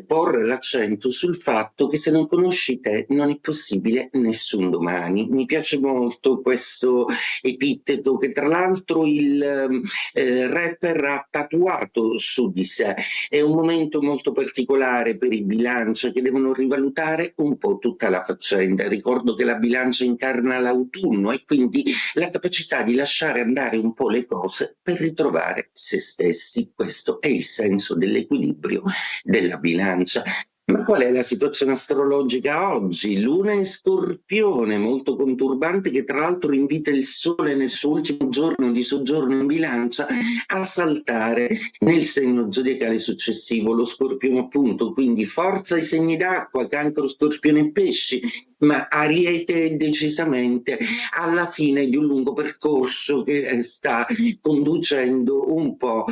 S13: porre l'accento sul fatto che se non conosci te non è possibile nessun domani. Mi piace molto questo epiteto che tra l'altro il rapper ha tatuato su di sé. È un momento molto particolare per i bilancia che devono rivalutare un po' tutta la faccenda. Ricordo che la bilancia incarna l'autunno e quindi la capacità di lasciare andare un po' le cose per ritrovare se stessi. Questo è il senso dell'equilibrio della bilancia. Ma qual è la situazione astrologica oggi? Luna in Scorpione, molto conturbante, che tra l'altro invita il Sole nel suo ultimo giorno di soggiorno in Bilancia a saltare nel segno zodiacale successivo, lo Scorpione appunto, quindi forza ai segni d'acqua, Cancro, Scorpione e Pesci, ma Ariete è decisamente alla fine di un lungo percorso che sta conducendo un po'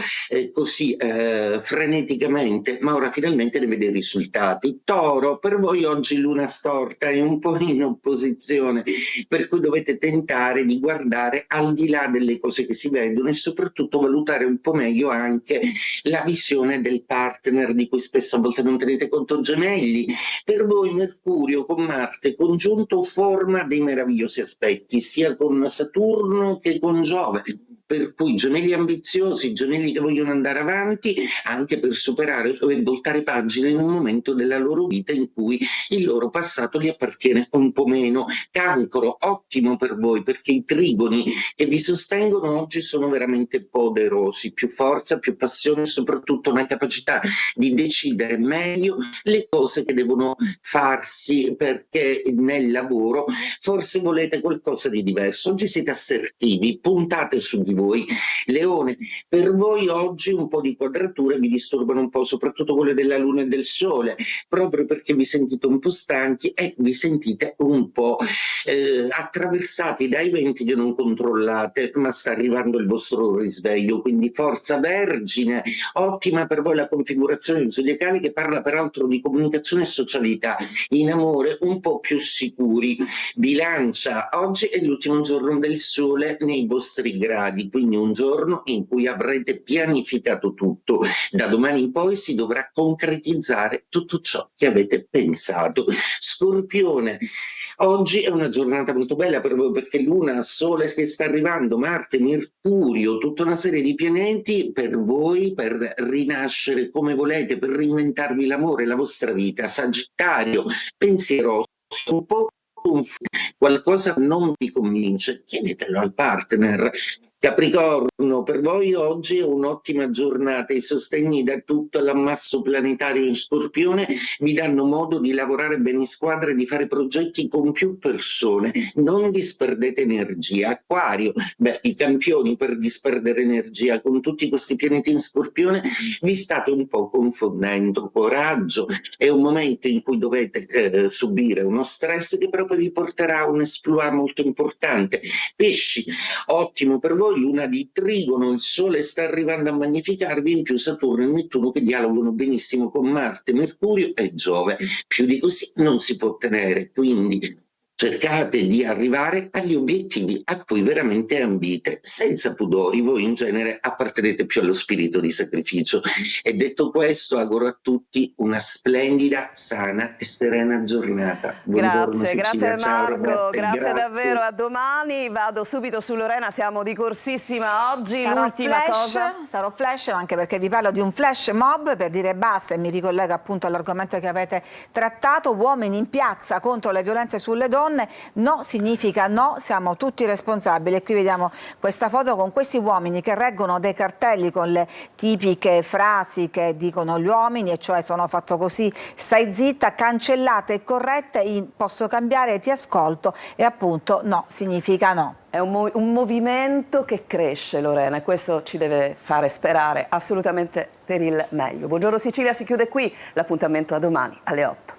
S13: così freneticamente, ma ora finalmente ne vede i risultati. Toro, per voi oggi luna storta è un po' in opposizione, per cui dovete tentare di guardare al di là delle cose che si vedono e soprattutto valutare un po' meglio anche la visione del partner di cui spesso a volte non tenete conto. Gemelli, per voi Mercurio con Marte congiunto forma dei meravigliosi aspetti sia con Saturno che con Giove, per cui gemelli ambiziosi, gemelli che vogliono andare avanti anche per superare e voltare pagina in un momento della loro vita in cui il loro passato li appartiene un po' meno. Cancro, ottimo per voi perché i trigoni che vi sostengono oggi sono veramente poderosi, più forza, più passione e soprattutto una capacità di decidere meglio le cose che devono farsi perché nel lavoro forse volete qualcosa di diverso. Oggi siete assertivi, puntate su di voi. Leone, per voi oggi un po' di quadrature vi disturbano un po', soprattutto quelle della Luna e del Sole, proprio perché vi sentite un po' stanchi e vi sentite un po' attraversati da eventi che non controllate, ma sta arrivando il vostro risveglio, quindi forza. Vergine, ottima per voi la configurazione zodiacale che parla peraltro di comunicazione e socialità, in amore un po' più sicuri. Bilancia, oggi è l'ultimo giorno del Sole nei vostri gradi, quindi un giorno in cui avrete pianificato tutto. Da domani in poi si dovrà concretizzare tutto ciò che avete pensato. Scorpione, oggi è una giornata molto bella per voi perché Luna, Sole che sta arrivando, Marte, Mercurio, tutta una serie di pianeti per voi, per rinascere come volete, per reinventarvi l'amore, la vostra vita. Sagittario, pensieroso, un po' qualcosa non vi convince, chiedetelo al partner. Capricorno, per voi oggi è un'ottima giornata, i sostegni da tutto l'ammasso planetario in Scorpione vi danno modo di lavorare bene in squadra e di fare progetti con più persone, non disperdete energia. Acquario, i campioni per disperdere energia con tutti questi pianeti in Scorpione vi state un po' confondendo. Coraggio, è un momento in cui dovete subire uno stress che proprio vi porterà a un exploit molto importante. Pesci, ottimo per voi, luna di Trigono, il Sole sta arrivando a magnificarvi, in più Saturno e Nettuno che dialogano benissimo con Marte, Mercurio e Giove. Più di così non si può ottenere, quindi cercate di arrivare agli obiettivi a cui veramente ambite, senza pudori. Voi in genere appartenete più allo spirito di sacrificio. E detto questo, auguro a tutti una splendida, sana e serena giornata. Buongiorno,
S1: Grazie,
S13: Sicilia.
S1: grazie
S13: Ciao,
S1: Marco,
S13: Roberta,
S1: grazie davvero, a domani. Vado subito su Lorena, siamo di corsissima oggi. L'ultima cosa.
S2: Sarò flash anche perché vi parlo di un flash mob per dire basta, e mi ricollego appunto all'argomento che avete trattato. Uomini in piazza contro le violenze sulle donne. No significa no, siamo tutti responsabili. E qui vediamo questa foto con questi uomini che reggono dei cartelli con le tipiche frasi che dicono gli uomini, e cioè sono fatto così, stai zitta, cancellate e corrette, posso cambiare, ti ascolto, e appunto no significa no.
S1: È un movimento che cresce, Lorena, e questo ci deve fare sperare assolutamente per il meglio. Buongiorno Sicilia si chiude qui, l'appuntamento a domani alle 8.